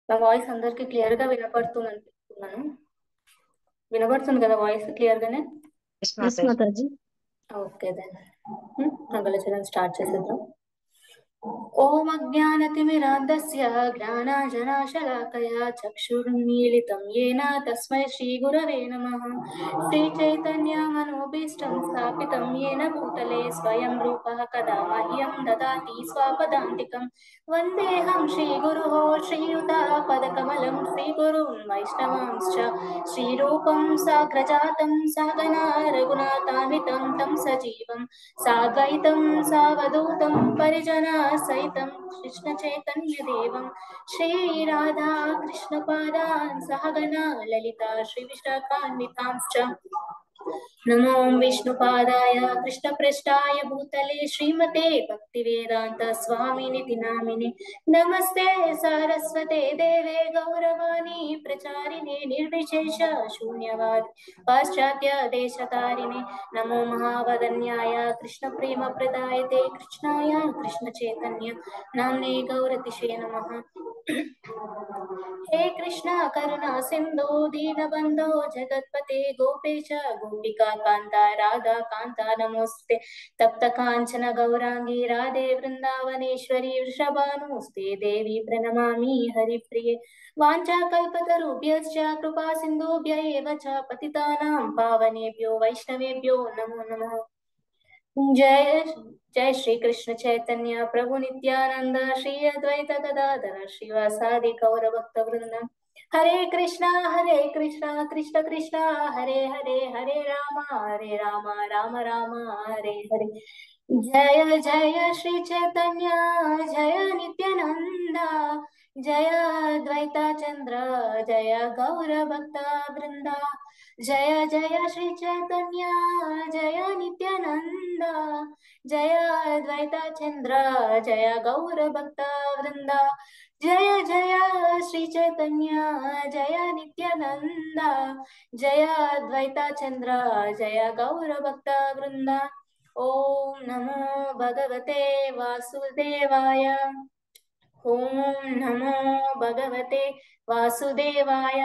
నా వాయిస్ అందరికి క్లియర్ గా వినపడుతుంది అనుకుంటున్నాను. వినపడుతుంది కదా వాయిస్ క్లియర్ గానే? ఎస్ మాతాజీ. ఓకే దెన్ మంగళచరణం స్టార్ట్ చేసేద్దాం. ఓం అజ్ఞానతిమిరాంధస్య జ్ఞానాంజనాశలాకయా చక్షురున్మీలితం येन తస్మై శ్రీగురవే నమః. శ్రీచైతన్యమనోభీష్టం స్థాపితం येन భూతలే స్వయం రూపः కదా మह्यं దదాతి స్వపదాంతికం. వందేహం శ్రీగురుः శ్రీయుతాపదకమలం శ్రీగురున్ వైష్ణవాంశ్చ శ్రీరూపం సాగ్రజాతం సహగణा రఘునాథాన్వితం తం సజీవం సాద్వైతం సావధూతం పరిజనా సైతం కృష్ణ చైతన్య దేవం శ్రీరాధా కృష్ణ పాదాన్ సహగణా లలితా శ్రీ విశాఖాన్వితాంశ్చ నమో విష్ణుపాదాయ కృష్ణప్రష్టాయ భూతలే శ్రీమతే భక్తివేదాంత స్వామినితి నామినే. నమస్తే సారస్వతే దేవే గౌరవాణి ప్రచారిణే నిర్విశేష శూన్యవాది పాశ్చాత్య దేశతారిణే. నమో మహావదన్యాయ కృష్ణ ప్రేమ ప్రదాయతే కృష్ణాయ కృష్ణ చైతన్య నామ్నే గౌరతిషే నమః. हे कृष्ण करुणा सिंधु दीनबंधो जगत्पते गोपेश गोपिका कांता राधा कांता नमोस्ते. तप्त कांचन गौरांगी राधे वृंदावनेश्वरी वृषभानुस्ते देवी प्रणमामि हरिप्रिये. वाञ्छाकल्पतरुभ्यश्च कृपा सिन्धुभ्य एव च पतितानां पावनेभ्यो वैष्णवेभ्यो नमो नमः. जय जय श्री कृष्ण चैतन्य प्रभु नित्यानंद श्री अद्वैत गदाधर श्रीवासादि गौर भक्त वृंद. हरे कृष्णा कृष्ण कृष्ण हरे हरे हरे राम राम राम हरे हरे. जय जय श्री चैतन्य जय नित्यानंद जय द्वैता चंद्र जय गौर भक्त वृंद. जय जय श्री चैतन्य जय नित्यानंद जय द्वैता चंद्र जय गौर भक्त वृंद. जय जय श्री चैतन्य जय नित्यानंद जय द्वैता चंद्र जय गौर भक्त वृंद. ओम नमो भगवते वासुदेवाय. ओम नमो भगवते वासुदेवाय.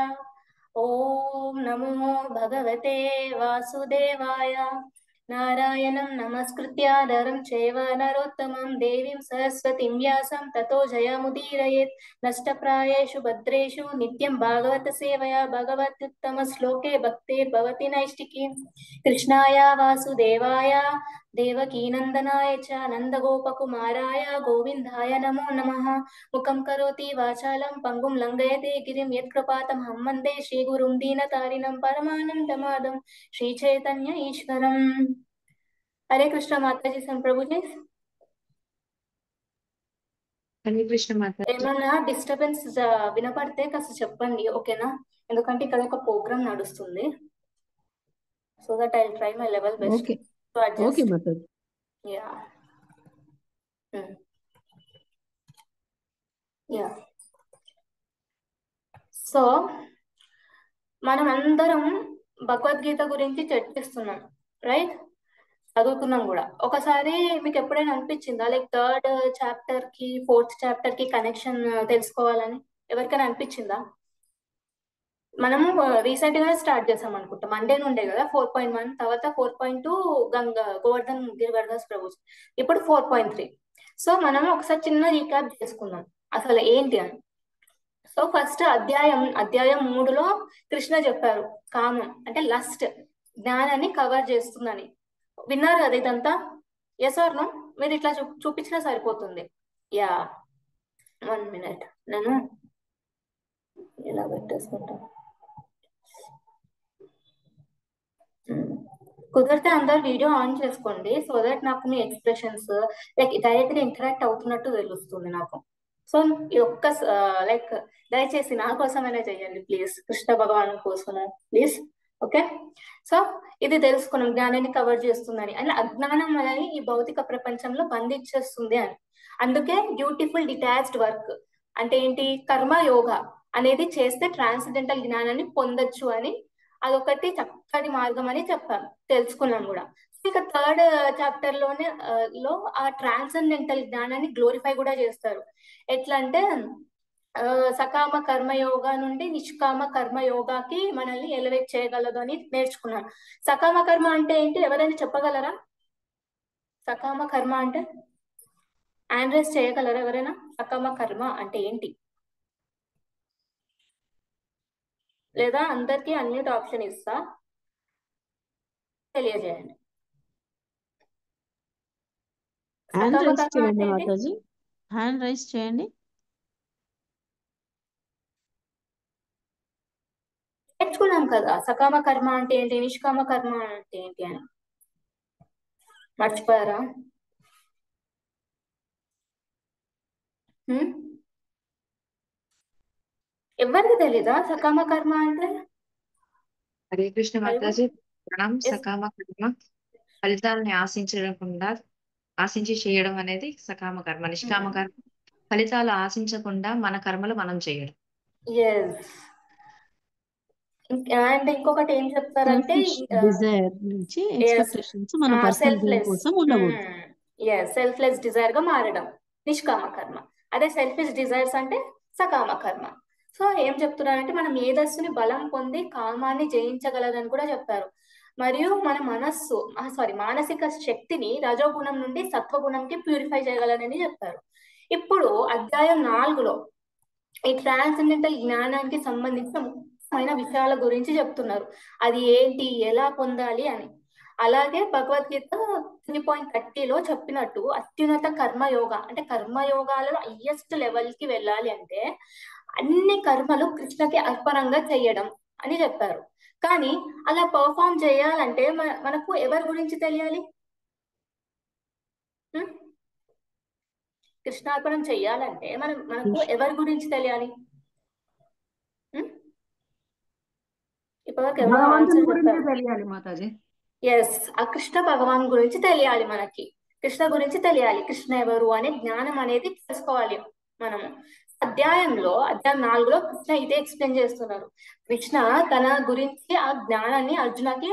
ओम नमो भगवते वासुदेवाय. नारायणं नमस्कृत्य नरं चैव नरोत्तमं देवीं सरस्वतीं व्यासं ततो जयमुदीरयेत्. नष्टप्रायेषु भद्रेषु नित्यं भागवत सेवया भगवत्युत्तमश्लोके भक्तिर्भवति नैष्टिकी. कृष्णाय वासुदेवाय देवकीनन्दनाय च नन्दगोपकुमाराय गोविन्दाय नमो नमः. मुखं करोति वाचालं पङ्गुं लङ्घयते गिरिं यत्कृपातमहं वन्दे श्रीगुरुं दीनतारिणं परमानन्दमाधवं श्रीचैतन्य ईश्वरम्. हरे कृष्ण माताजी సం ప్రభుజీ. హరే కృష్ణ మాతాజీ. ఏమన్నా డిస్టర్బెన్స్ వినపడితే కాస్త చెప్పండి, ఓకేనా? ఎందుకంటే ఇక్కడ ఒక ప్రోగ్రామ్ నడుస్తుంది. So that I will try my level best okay to adjust. Okay Mataji. Yeah yeah so మనం అందరం భగవద్గీత గురించి చర్చిస్తున్నాం, రైట్? చదువుతున్నాం కూడా. ఒకసారి మీకు ఎప్పుడైనా అనిపించిందా లైక్ థర్డ్ చాప్టర్ కి ఫోర్త్ చాప్టర్ కి కనెక్షన్ తెలుసుకోవాలని ఎవరికైనా అనిపించిందా? మనము రీసెంట్ గా స్టార్ట్ చేసాం అనుకుంటా, మండే నుండే కదా 4.1, తర్వాత 4.2 గోవర్ధన్ గిరివర్దాస్ ప్రభు, ఇప్పుడు 4.3. సో మనం ఒకసారి చిన్న రీక్యాప్ చేసుకుందాం అసలు ఏంటి అని. సో ఫస్ట్ అధ్యాయం 3లో కృష్ణ చెప్పారు కామం అంటే లస్ట్ జ్ఞానాన్ని కవర్ చేస్తుందని. విన్నారు కదా ఇదంతా? Yes or no? మీరు ఇట్లా చూపించినా సరిపోతుంది. యా 1 minute నేను ఇలా పెట్టేసుకుంటాను. కుదిరితే అందరు వీడియో ఆన్ చేసుకోండి, సో దట్ నాకు మీ ఎక్స్ప్రెషన్స్ లైక్ డైరెక్ట్గా ఇంటరాక్ట్ అవుతున్నట్టు తెలుస్తుంది నాకు. సో ఈ ఒక్క లైక్ దయచేసి నా కోసమైనా చేయండి ప్లీజ్, కృష్ణ భగవాన్ కోసము ప్లీజ్. ఓకే, సో ఇది తెలుసుకున్నాం జ్ఞానాన్ని కవర్ చేస్తుందని. అంటే అజ్ఞానం అనేది ఈ భౌతిక ప్రపంచంలో బంధించేస్తుంది అని. అందుకే బ్యూటిఫుల్ డిటాచ్డ్ వర్క్ అంటే ఏంటి, కర్మ యోగా అనేది చేస్తే ట్రాన్స్జెండల్ జ్ఞానాన్ని పొందొచ్చు అని, అదొకటి చక్కటి మార్గం అని చెప్పాం, తెలుసుకున్నాం కూడా. ఇక థర్డ్ చాప్టర్ లో ఆ ట్రాన్సెండెంటల్ జ్ఞానాన్ని గ్లోరిఫై కూడా చేస్తారు. ఎట్లా అంటే సకామ కర్మయోగ నుండి నిష్కామ కర్మయోగాకి మనల్ని ఎలివేట్ చేయగలదు అని నేర్చుకున్నాం. సకామ కర్మ అంటే ఏంటి, ఎవరైనా చెప్పగలరా? సకామ కర్మ అంటే హ్యాండ్ రైజ్ చేయగలరా ఎవరైనా? సకామ కర్మ అంటే ఏంటి? లేదా అందరికీ అన్మ్యూట్ ఆప్షన్ ఇస్తా, తెలియజేయండి. హ్యాండ్ సకామ రైస్ కర్మ చేయండి అంటే ఏంటి? మాతాజీ, హ్యాండ్ రైస్ చేయండి. నేర్చుకున్నాం కదా సకామ కర్మ అంటే ఏంటి, నిష్కామ కర్మ అంటే ఏంటి అని. మర్చిపోయారా? ఎవరికి తెలీదా సకామ కర్మ అంటే? హరే కృష్ణ మాతాజీ. మనం Yes. సకామ కర్మ ఫలితాలని ఆశించి చేయడం అనేది సకామ కర్మ. నిష్కామ కర్మ ఫలితాలు ఆశించకుండా మన కర్మలు మనం చేయడం. ఎస్. అండ్ ఇంకొకటి ఏం చెప్తారంటే డిజైర్ నుంచి ఎక్స్పెక్టేషన్స్ మన పర్సనల్ గెయిన్ కోసం ఉండకూడదు. సెల్ఫ్లెస్ డిజైర్ గా మారడం నిష్కామ కర్మ. అదే సెల్ఫిష్ డిజైర్స్ అంటే సకామ కర్మ. సో ఏం చెప్తున్నారంటే మన మేధస్సుని బలం పొంది కామాన్ని జయించగలదని కూడా చెప్పారు. మరియు మన మానసిక శక్తిని రజోగుణం నుండి సత్వగుణంకి ప్యూరిఫై చేయగలదని చెప్పారు. ఇప్పుడు అధ్యాయం 4లో ఈ ట్రాన్సెండెంటల్ జ్ఞానానికి సంబంధించిన ముఖ్యమైన విషయాల గురించి చెప్తున్నారు. అది ఏంటి, ఎలా పొందాలి అని. అలాగే భగవద్గీత 3.30లో చెప్పినట్టు అత్యున్నత కర్మయోగ అంటే కర్మయోగాలలో హైయెస్ట్ లెవెల్ కి వెళ్ళాలి అంటే అన్ని కర్మలు కృష్ణకి అర్పణంగా చేయడం అని చెప్పారు. కానీ అలా పర్ఫామ్ చేయాలంటే మనకు ఎవరి గురించి తెలియాలి? కృష్ణార్పణం చెయ్యాలంటే మనకు ఎవరి గురించి తెలియాలి? ఇప్పటివరకు ఎవరు ఆన్సర్ చెప్పారు? తెలియాలి మాతాజీ. ఎస్, ఆ కృష్ణ భగవాన్ గురించి తెలియాలి. మనకి కృష్ణ గురించి తెలియాలి, కృష్ణ ఎవరు అనే జ్ఞానం అనేది తెలుసుకోవాలి మనము. అధ్యాయం 4లో కృష్ణ ఇదే ఎక్స్ప్లెయిన్ చేస్తున్నారు. కృష్ణ తన గురించి ఆ జ్ఞానాన్ని అర్జునకి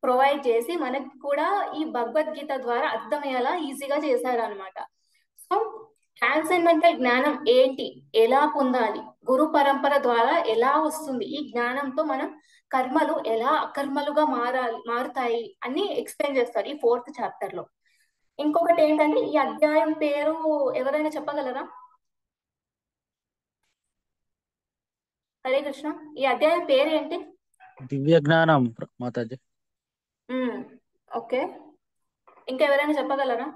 ప్రొవైడ్ చేసి మనకి కూడా ఈ భగవద్గీత ద్వారా అర్థమయ్యేలా ఈజీగా చేశారు అనమాట. సో ట్రాన్సెండెంటల్ జ్ఞానం ఏంటి, ఎలా పొందాలి, గురు పరంపర ద్వారా ఎలా వస్తుంది, ఈ జ్ఞానంతో మనం కర్మలు ఎలా అకర్మలుగా మారుతాయి అని ఎక్స్ప్లెయిన్ చేస్తారు ఈ 4th చాప్టర్ లో. ఇంకొకటి ఏంటంటే ఈ అధ్యాయం పేరు ఎవరైనా చెప్పగలరా? హరే కృష్ణ, ఈ అధ్యాయం పేరు ఏంటి? దివ్య జ్ఞానం మాతాజీ. ఓకే, ఇంకా ఎవరైనా చెప్పగలరా?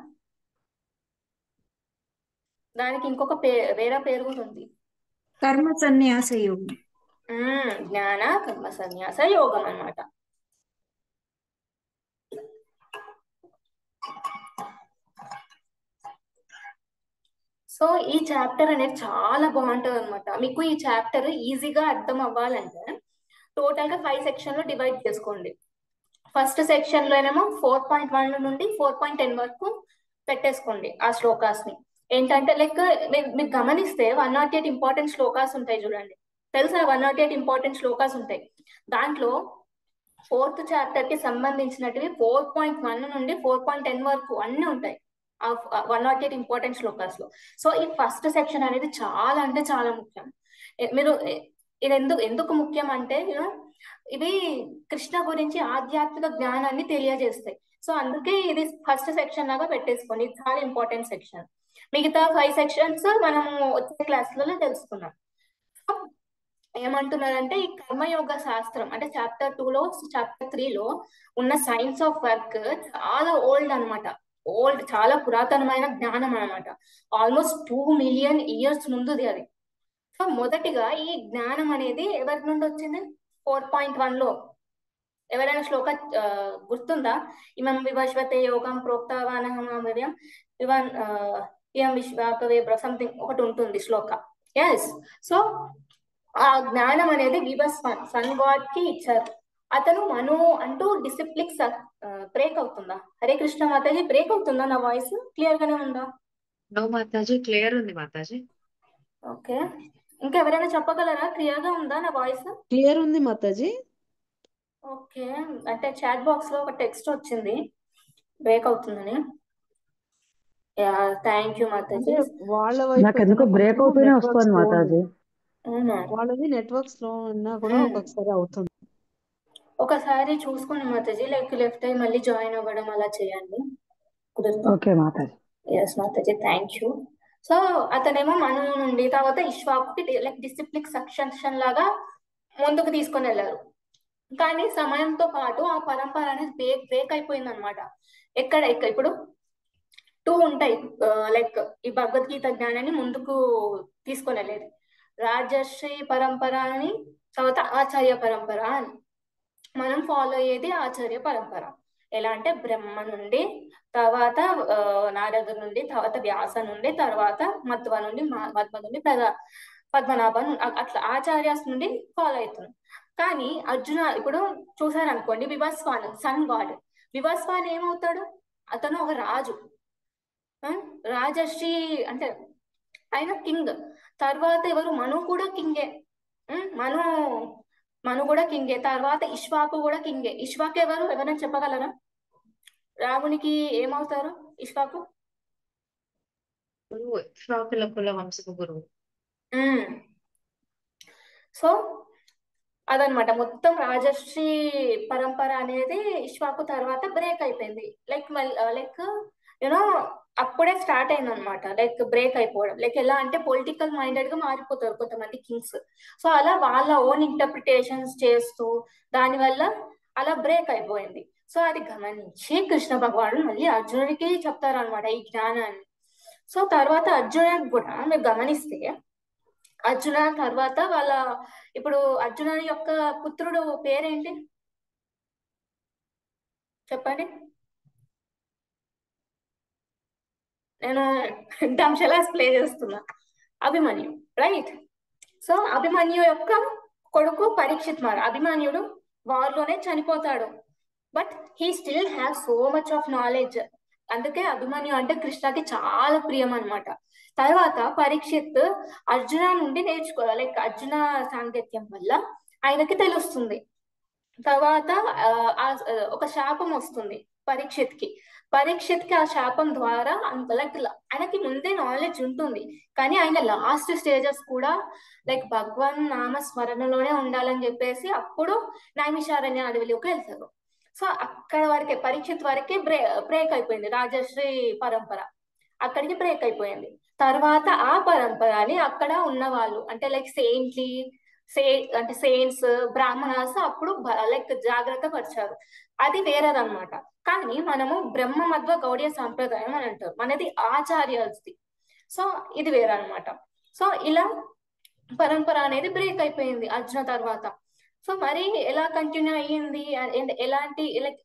దానికి ఇంకొక వేరే పేరు కూడా ఉంది. కర్మ సన్యాస యోగం. జ్ఞాన కర్మ సన్యాస యోగం అన్నమాట. సో ఈ చాప్టర్ అనేది చాలా బాగుంటది అనమాట. మీకు ఈ చాప్టర్ ఈజీగా అర్థం అవ్వాలంటే టోటల్ గా 5 సెక్షన్లు డివైడ్ చేసుకోండి. ఫస్ట్ సెక్షన్ లోనేమో 4.1 నుండి 4.10 వరకు పెట్టేసుకోండి ఆ శ్లోకాస్ ని. ఏంటంటే లైక్ మీరు గమనిస్తే 108 ఇంపార్టెంట్ శ్లోకాస్ ఉంటాయి చూడండి. తెలుసా? 108 ఇంపార్టెంట్ శ్లోకాస్ ఉంటాయి. దాంట్లో 4th చాప్టర్ కి సంబంధించినటివి 4.1 నుండి 4.10 వరకు అన్ని ఉంటాయి ఆ 108 ఇంపార్టెంట్ శ్లోకాస్ లో. సో ఈ ఫస్ట్ సెక్షన్ అనేది చాలా అంటే చాలా ముఖ్యం. మీరు ఇది ఎందుకు ముఖ్యం అంటే ఇవి కృష్ణ గురించి ఆధ్యాత్మిక జ్ఞానాన్ని తెలియజేస్తాయి. సో అందుకే ఇది ఫస్ట్ సెక్షన్ లాగా పెట్టేసుకోండి. ఇది చాలా ఇంపార్టెంట్ సెక్షన్. మిగతా 5 సెక్షన్స్ మనం వచ్చే క్లాసులలో తెలుసుకున్నాం. ఏమంటున్నారంటే ఈ కర్మయోగ శాస్త్రం అంటే చాప్టర్ 2లో చాప్టర్ 3లో ఉన్న సైన్స్ ఆఫ్ వర్క్ చాలా ఓల్డ్ అనమాట. చాలా పురాతనమైన జ్ఞానం అనమాట. ఆల్మోస్ట్ 2 మిలియన్ ఇయర్స్ ముందుది అది. సో మొదటిగా ఈ జ్ఞానం అనేది ఎవరి నుండి వచ్చింది? 4.1లో ఎవరైనా శ్లోక గుర్తుందా? ఇమం వివశ్వతే యోగం ప్రోక్తవానహం ఇయం విశ్వాకవే సంథింగ్ ఒకటి ఉంటుంది శ్లోక. ఎస్. సో ఆ జ్ఞానం అనేది వివస్ సన్ గాడ్ కి ఇచ్చారు. అతను మను అంటూ డిసిప్లిక్ బ్రేక్ అవుతుందా? హరే కృష్ణ మాతాజీ, బ్రేక్ అవుతుందా? నా వాయిస్ క్లియర్ గానే ఉందా? నో మాతాజీ, క్లియర్ ఉంది మాతాజీ. ఓకే, ఇంకా ఎవరైనా చెప్పగలరా? క్లియర్ గా ఉందా నా వాయిస్? క్లియర్ ఉంది మాతాజీ. ఓకే, అంటే చాట్ బాక్స్ లో ఒక టెక్స్ట్ వచ్చింది బ్రేక్ అవుతుందని. యా థ్యాంక్ యూ అంటే మాతాజీ. వాళ్ళ వైపు నాకెందుకో ఏదైనా బ్రేక్ కొంచెం అవుతూనే నెట్వర్క్ వస్తుంది స్లో ఉంది. మాతాజీ. అవునా? వాళ్ళది నెట్వర్క్ స్లో ఉన్నా కూడా ఒక్కొక్కసారి అవుతుంది. ఒకసారి చూసుకుని మాతాజీ లైక్ లెఫ్ట్ అయ్యి మళ్ళీ జాయిన్ అవ్వడం అలా చేయండి, కుదురుతా? ఓకే మాతాజీ. ఎస్ మాతాజీ, థ్యాంక్ యూ. సో అతనేమో మను నుండి తర్వాత ఇష్వాకుకి లైక్ డిసిప్లిన్ సక్సెషన్ లాగా ముందుకు తీసుకొని వెళ్ళారు. కానీ సమయంతో పాటు ఆ పరంపర అనేది బ్రేక్ అయిపోయింది అనమాట. ఎక్కడ ఇప్పుడు 2 ఉంటాయి, లైక్ ఈ భగవద్గీత జ్ఞానాన్ని ముందుకు తీసుకొని వెళ్ళేది. రాజర్షి పరంపర అని, తర్వాత ఆచార్య పరంపర అని. మనం ఫాలో అయ్యేది ఆచార్య పరంపర. ఎలా అంటే బ్రహ్మ నుండి, తర్వాత నారదు నుండి, తర్వాత వ్యాస నుండి, తర్వాత మధ్వ నుండి, మధ్వ నుండి పద్మనాభ అట్లా ఆచార్యాస్ నుండి ఫాలో అవుతున్నాం. కానీ అర్జున ఇప్పుడు చూసారనుకోండి, వివస్వాన్ సన్ గాడ్, వివస్వాన్ ఏమవుతాడు? అతను ఒక రాజు, రాజర్షి అంటే ఆయన కింగ్. తర్వాత ఎవరు? మను కూడా కింగే. మను మను కూడా కింగే. తర్వాత ఇష్వాకు కూడా కింగే. ఇష్వాకు ఎవరు? ఎవరైనా చెప్పగలరా? రామునికి ఏమవుతారు ఇష్వాకు? గురువు, ఇక్ష్వాకుల కుల వంశపు గురువు. సో అదనమాట మొత్తం రాజర్షి పరంపర అనేది ఇష్వాకు తర్వాత బ్రేక్ అయిపోయింది. లైక్ యూనో అప్పుడే స్టార్ట్ అయింది అనమాట, లైక్ బ్రేక్ అయిపోవడం. లైక్ ఎలా అంటే పొలిటికల్ మైండెడ్ గా మారిపోతారు కొంతమంది కింగ్స్. సో అలా వాళ్ళ ఓన్ ఇంటర్ప్రిటేషన్స్ చేస్తూ దానివల్ల అలా బ్రేక్ అయిపోయింది. సో అది గమనించి కృష్ణ భగవానుడు మళ్ళీ అర్జునుడికి చెప్తారనమాట ఈ జ్ఞానాన్ని. సో తర్వాత అర్జునుడికి కూడా మీరు గమనిస్తే, అర్జున తర్వాత వాళ్ళ ఇప్పుడు అర్జున యొక్క పుత్రుడు పేరేంటి చెప్పండి? నేను డంశలాస్ ప్లే చేస్తున్నా. అభిమన్యు, రైట్? సో అభిమన్యు యొక్క కొడుకు పరీక్షిత్. మరి అభిమన్యుడు వారిలోనే చనిపోతాడు, but he still have so much of knowledge. అందుకే అభిమన్యు అంటే కృష్ణకి చాలా ప్రియం అనమాట. తర్వాత పరీక్షిత్ అర్జున నుండి నేర్చుకోవాలి, లైక్ అర్జున సాంగత్యం వల్ల ఆయనకి తెలుస్తుంది. తర్వాత ఒక శాపం వస్తుంది పరీక్షిత్ కి ఆ శాపం ద్వారా లైక్ ఆయనకి ముందే నాలెడ్జ్ ఉంటుంది, కానీ ఆయన లాస్ట్ స్టేజెస్ కూడా లైక్ భగవాన్ నామ స్మరణలోనే ఉండాలని చెప్పేసి అప్పుడు నైమిషారణ్య అడవిలోకి వెళ్తారు. సో అక్కడ వరకే పరీక్షిత్ వరకే బ్రేక్ అయిపోయింది రాజశ్రీ పరంపర, అక్కడికి బ్రేక్ అయిపోయింది. తర్వాత ఆ పరంపరని అక్కడ ఉన్న వాళ్ళు అంటే లైక్ అంటే సెయింట్స్ బ్రాహ్మణాస్ అప్పుడు లైక్ జాగ్రత్త పరిచారు, అది వేరేదన్నమాట. కానీ మనము బ్రహ్మ మధ్వ గౌడీయ సాంప్రదాయం అని అంటారు, మనది ఆచార్యది. సో ఇది వేరనమాట. సో ఇలా పరంపర అనేది బ్రేక్ అయిపోయింది అర్జున తర్వాత. సో మరి ఎలా కంటిన్యూ అయ్యింది,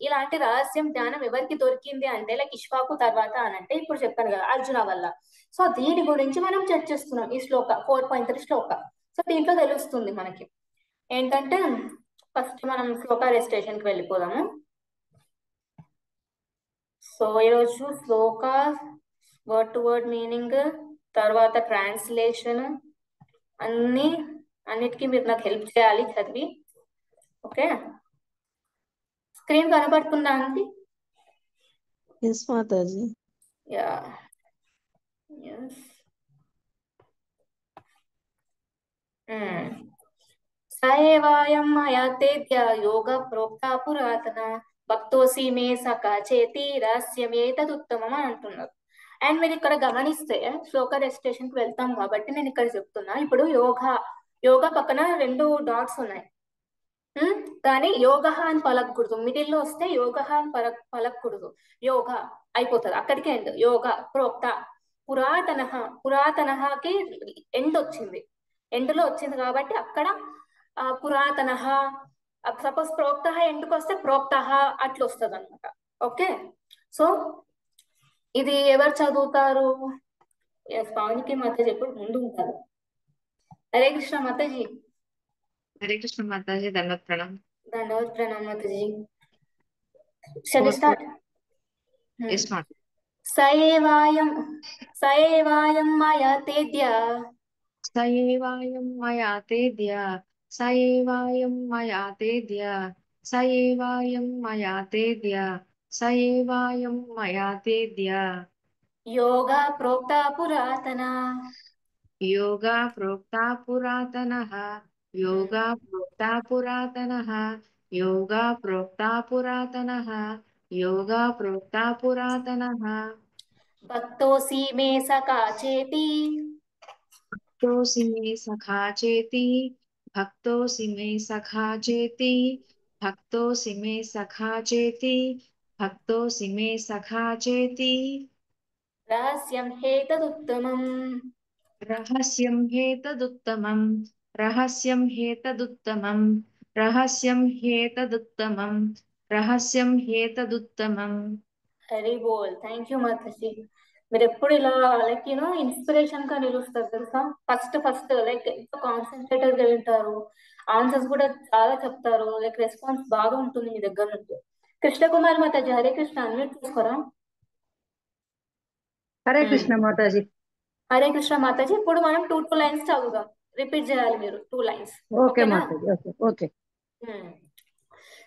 ఇలాంటి రహస్యం జ్ఞానం ఎవరికి దొరికింది అంటే లైక్ ఇష్వాకు తర్వాత అని అంటే ఇప్పుడు చెప్పాను కదా అర్జున వల్ల. సో దీని గురించి మనం చర్చిస్తున్నాం ఈ శ్లోక 4.3 శ్లోక. సో దీంట్లో తెలుస్తుంది మనకి ఏంటంటే, ఫస్ట్ మనం శ్లోక రెజిస్ట్రేషన్ కి వెళ్ళిపోదాము. సో ఈరోజు శ్లోక వర్డ్ టు వర్డ్ మీనింగ్, తర్వాత ట్రాన్స్లేషన్, అన్నిటికీ మీరు నాకు హెల్ప్ చేయాలి చదివి. ఓకే, స్క్రీన్ కనబడుతుందా అండి? ఎస్ మాతాజీ. యా, సయేవాయం మయా తేద్య యోగ ప్రోక్త పురాతన భక్తోసి మే సఖా చేతి రహస్యమేతదుత్తమం అని అంటున్నారు. అండ్ మీరు ఇక్కడ గమనిస్తే శ్లోక రెజిస్ట్రేషన్ కి వెళ్తాం కాబట్టి నేను ఇక్కడ చెప్తున్నా. ఇప్పుడు యోగా పక్కన 2 డాట్స్ ఉన్నాయి, కానీ యోగ అని పలకూడదు. మిడిల్ లో వస్తే యోగ అని పలకూడదు, యోగా అయిపోతుంది అక్కడికి ఎండ్. యోగ ప్రోక్త పురాతనకి ఎండ్ వచ్చింది, ఎండ్ లో వచ్చింది కాబట్టి అక్కడ పురాతన. సపోజ్ ప్రోక్త ఎండ్కి వస్తే ప్రోక్త అట్లా వస్తుంది అనమాట. ఓకే, సో ఇది ఎవరు చదువుతారు? పావనికి మాతాజీ ఎప్పుడు ముందు ఉంటారు. హరే కృష్ణ మాతాజీ. హరే కృష్ణ మాతాజీ, దండవత్ ప్రణామ్. దండవత్ ప్రణామ్ మాతాజీ. Shall we start? ఎస్ మాత. సయేవాయం మయా తేద్య సయేవాయం మయా తేద్య సయేవాయం మయా తేద్య సయేవాయం మయా తేద్య సయేవాయం మయా తేద్య యోగా ప్రోక్తా పురాతన. योगा प्रोक्ता पुरातनः योगा प्रोक्ता पुरातनः योगा प्रोक्ता पुरातनः योगा प्रोक्ता पुरातनः భక్తోసి మే సఖా చేతి. भक्तोऽसि मे सखा चेति भक्तोऽसि मे सखा चेति भक्तोऽसि मे सखा चेति भक्तोऽसि मे सखा चेति రహస్యం హేతదుత్తమం. रहस्यं ह्येतदुत्तमं रहस्यं ह्येतदुत्तमं रहस्यं ह्येतदुत्तमं रहस्यं ह्येतदुत्तमं హరి బోల్. థ్యాంక్ యూ మాతాజీ. మీరు ఎప్పుడు ఇలా లైక్ ఇన్స్పిరేషన్ గా నిలుస్తారు తెలుసా. ఫస్ట్ లైక్ ఎంతో కాన్సన్ట్రేటెడ్ గా వింటారు, ఆన్సర్స్ కూడా చాలా చెప్తారు, లైక్ రెస్పాన్స్ బాగా ఉంటుంది మీ దగ్గర నుంచి. కృష్ణకుమారి మాతాజీ హరే కృష్ణ అన్మ్యూట్ చేసుకోరా. హరే కృష్ణ మాతాజీ. హరే కృష్ణ మాతాజీ. ఇప్పుడు మనం టూ లైన్స్ చదువుదాం. రిపీట్ చేయాలి మీరు 2 లైన్స్. ఓకే ఓకేనా? మాతాజీ. Okay okay.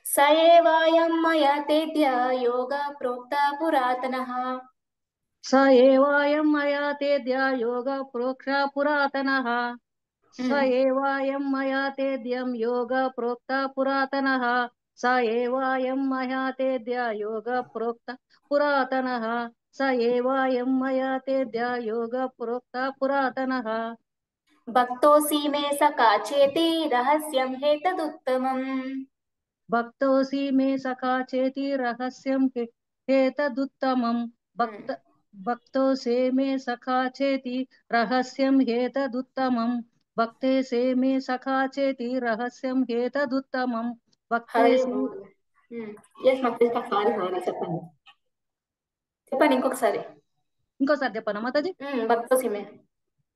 స ఏవాయం మయా తేద్య యోగా ప్రోక్తా పురాతనః. స ఏవాయం మయా తేద్య యోగ ప్రోక్ష పురాతనః స ఏవాయం మయా తేద్యం యోగ ప్రోక్త పురాతనః స ఏవాయం మయా తేద్య యోగ ప్రోక్త పురాతనః స ఏవాయం మయా తేద్య యోగ ప్రోక్త పురాతనః భక్తోసి మే సఖా చేతి రహస్యం హేతదుత్తమం. భక్తోసి మే సఖా చేతి రహస్యం హేతదుత్తమం భక్తోసే మే సఖా చేతి రహస్యం హేతదుత్తమం భక్తేసే మే సఖా చేతి రహస్యం హేతదుత్తమం హరి భక్తేసే బోల్. ఎస్ మాతాజీ ఒకసారి చెప్పండి ఇంకొకసారి. ఇంకోసారి చెప్పనా మాతాజీ. భక్తోసి మే.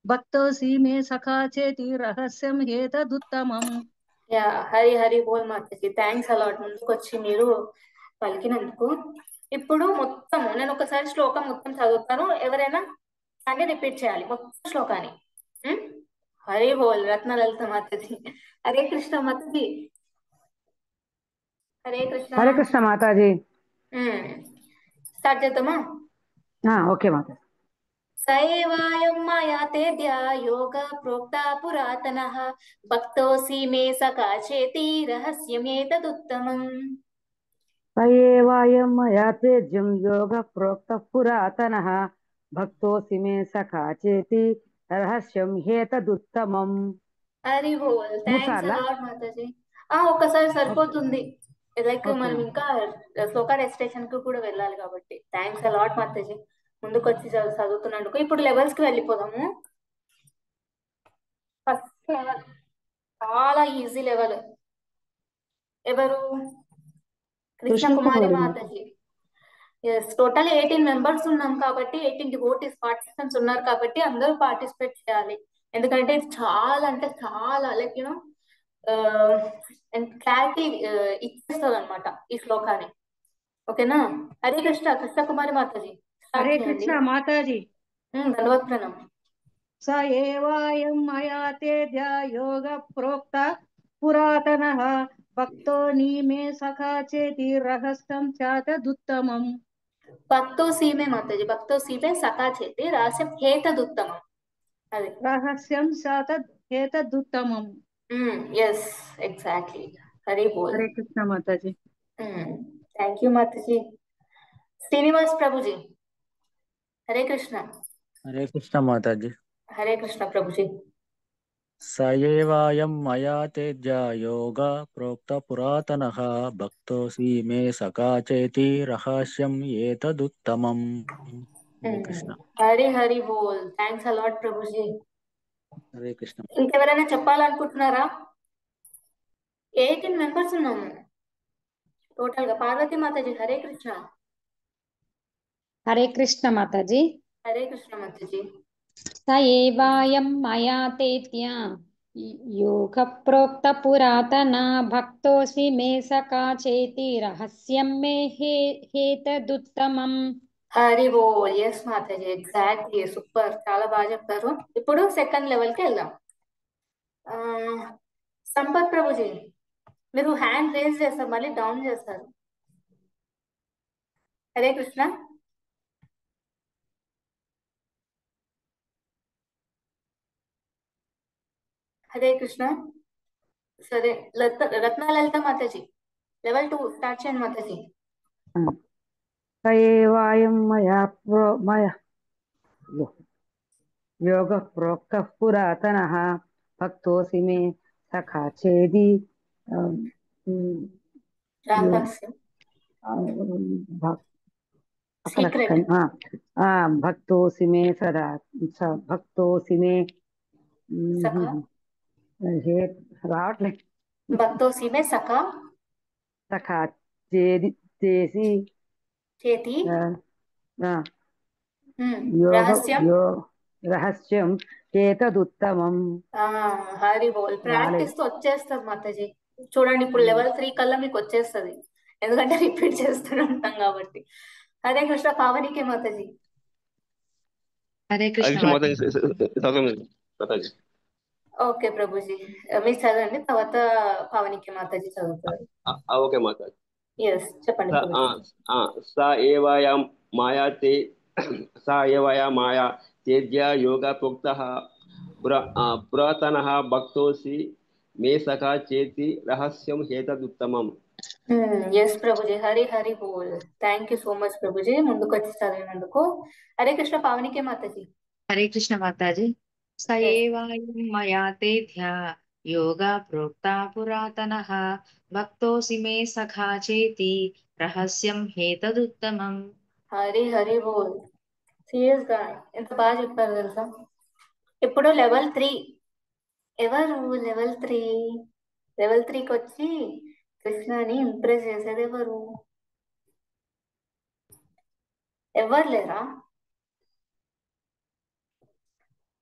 భక్తోసి మే సఖా చేతి రహస్యం హేతదుత్తమం. యా హరి హరి బోల్ మాతాజీ. థ్యాంక్స్ అలాట్ ముందుకు వచ్చి మీరు పలికినందుకు. ఇప్పుడు మొత్తం నేను ఒకసారి శ్లోకం మొత్తం చదువుతాను, ఎవరైనా అని రిపీట్ చేయాలి మొత్తం శ్లోకాన్ని. హరి బోల్ రత్న లలిత మాతాజీ. హరే కృష్ణ మాతాజీ. హరే కృష్ణ. హరే కృష్ణ మాతాజీ. స్టార్ట్ చేద్దామా? ఓకే మాతాజీ. స ఏవాయం మయా తేద్య యోగ ప్రోక్తా పురాతనః భక్తోసి మే సఖా చేతి రహస్యమేతదుత్తమం. స ఏవాయం మయా తేజ్యం యోగ ప్రోక్త పురాతనః భక్తోసి మే సఖా చేతి రహస్యం హేతదుత్తమం. హరి బోల్. థ్యాంక్స్ అలాట్ మాతాజీ. ఒక్కసారి సరిపోతుంది, లైక్ మనం ఇంకా శ్లోక రెజిస్ట్రేషన్ కు కూడా వెళ్ళాలి కాబట్టి. థ్యాంక్స్ అలాట్ మాతాజీ ముందుకు వచ్చి చదువుతున్నందుకు. ఇప్పుడు లెవెల్స్ కి వెళ్ళిపోదాము. ఫస్ట్ లెవెల్ చాలా ఈజీ లెవెల్. ఎవరు? Krishnakumari Mataji. Yes, total 18 members ఉన్నాం కాబట్టి 18 డివోటీస్ పార్టిసిపెంట్స్ ఉన్నారు కాబట్టి అందరూ పార్టిసిపేట్ చేయాలి. ఎందుకంటే ఇది చాలా అంటే చాలా లైక్ క్లారిటీ ఇచ్చేస్తుంది అనమాట ఈ శ్లోకాన్ని. ఓకేనా? హరే కృష్ణ. కృష్ణకుమారి మాతాజీ హరే కృష్ణ మాతాజీ. ధన్యవాద ప్రణామం. స ఏవాయం మయా తేద్య యోగ ప్రోక్త పురాతనః భక్తో నీ మే సఖా చేతి రహస్యం చాతదుత్తమం. భక్తో సీమే మాతాజీ. భక్తో సీమే సఖా చేతి రహస్యం హేతదుత్తమం. అది రహస్యం హేతదుత్తమం. Yes exactly. హరి బోల్. హరే కృష్ణ మాతాజీ. థ్యాంక్ యూ మాతాజీ. శ్రీనివాస్ ప్రభుజీ హరే కృష్ణ. హరే కృష్ణ మాతాజీ. హరే కృష్ణ ప్రభుజీ. స ఏవాయం మయా తేజ్య యోగ ప్రోక్త పురాతనః భక్తోసి మే సఖా చేతి రహస్యం ఏతదుత్తమం. హరే కృష్ణ. హరి హరి బోల్. Thanks allot Prabhuji. హరే కృష్ణ. ఇంకెవరైనా చెప్పాలనుకుంటున్నారా? 18 మెంబర్స్ ఉన్నాము టోటల్ గా. పార్వతీ మాతాజీ హరే కృష్ణ. హరే కృష్ణ మాతాజీ. హరే కృష్ణ మాతాజీ. స ఏవాయం మయా తేత్య యోగ ప్రోక్త పురాతన భక్తోసి మే సఖా చేతి రహస్యం మే హేతదుత్తమం. హరి బోల్. ఎస్ మాతాజీ ఎగ్జాక్ట్లీ సూపర్, చాలా బాగా చెప్పారు. ఇప్పుడు సెకండ్ లెవెల్ కి వెళ్దాం. సంపత్ ప్రభుజీ మీరు హ్యాండ్ రేజ్ చేస్తారు, మళ్ళీ డౌన్ చేస్తారు. హరే కృష్ణ. హరే కృష్ణ. సరే, రత్నాలలిత మాతాజీ లెవెల్ 2 స్టార్ట్ చేయండి మాతాజీ. స ఏవాయం మయా యోగ ప్రోక్త పురాతన భక్తోసి మే సఖా చేది రహస్యం సీక్రెట్. భక్తోసి మే సదా భక్తోసి మే సఖా రావట్లేదు. భక్తోసి మే సఖా సఖా చేది చేసి చేతి యోగ రహస్యం. రహస్యం ఏతదుత్తమం. హరి బోల్. ప్రాక్టీస్ తో వచ్చేస్తుంది మాతాజీ. చూడండి ఇప్పుడు లెవెల్ 3 కల్లా మీకు వచ్చేస్తుంది, ఎందుకంటే రిపీట్ చేస్తూనే ఉంటాం కాబట్టి. హరే కృష్ణ పావనికి మాతాజీ. హరే కృష్ణ మాతాజీ. ఓకే ప్రభుజీ, మీరు చదవండి, తర్వాత పావనికి మాతాజీ చదువుతారు. ఓకే మాతాజీ. ఎస్, చెప్పండి ప్రభుజీ. సా ఏవాయా మాయా తేజ్య యోగ ప్రోక్తః పురాతనః భక్తోసి మే సఖా చేతి రహస్యం హేతదుత్తమం. ఎస్ ప్రభుజీ, హరి హరి బోల్. Thank you so much Prabhuji, ముందుకు వచ్చి చదివినందుకు. హరే కృష్ణ పావనికి మాతాజీ. హరే కృష్ణ మాతాజీ. స ఏవాయం మయా తేధ్యా యోగా ప్రోక్తా పురాతనః భక్తోసి మే సఖా చేతి రహస్యం హేతదుత్తమం. హరి హరి బోల్. సీరియస్ గా ఎంత బాగా చెప్పారు తెలుసా. ఇప్పుడు లెవెల్ 3 ఎవరు? లెవెల్ 3కి వచ్చి కృష్ణని ఇంప్రెస్ చేసేది ఎవరు? ఎవరు లేరా?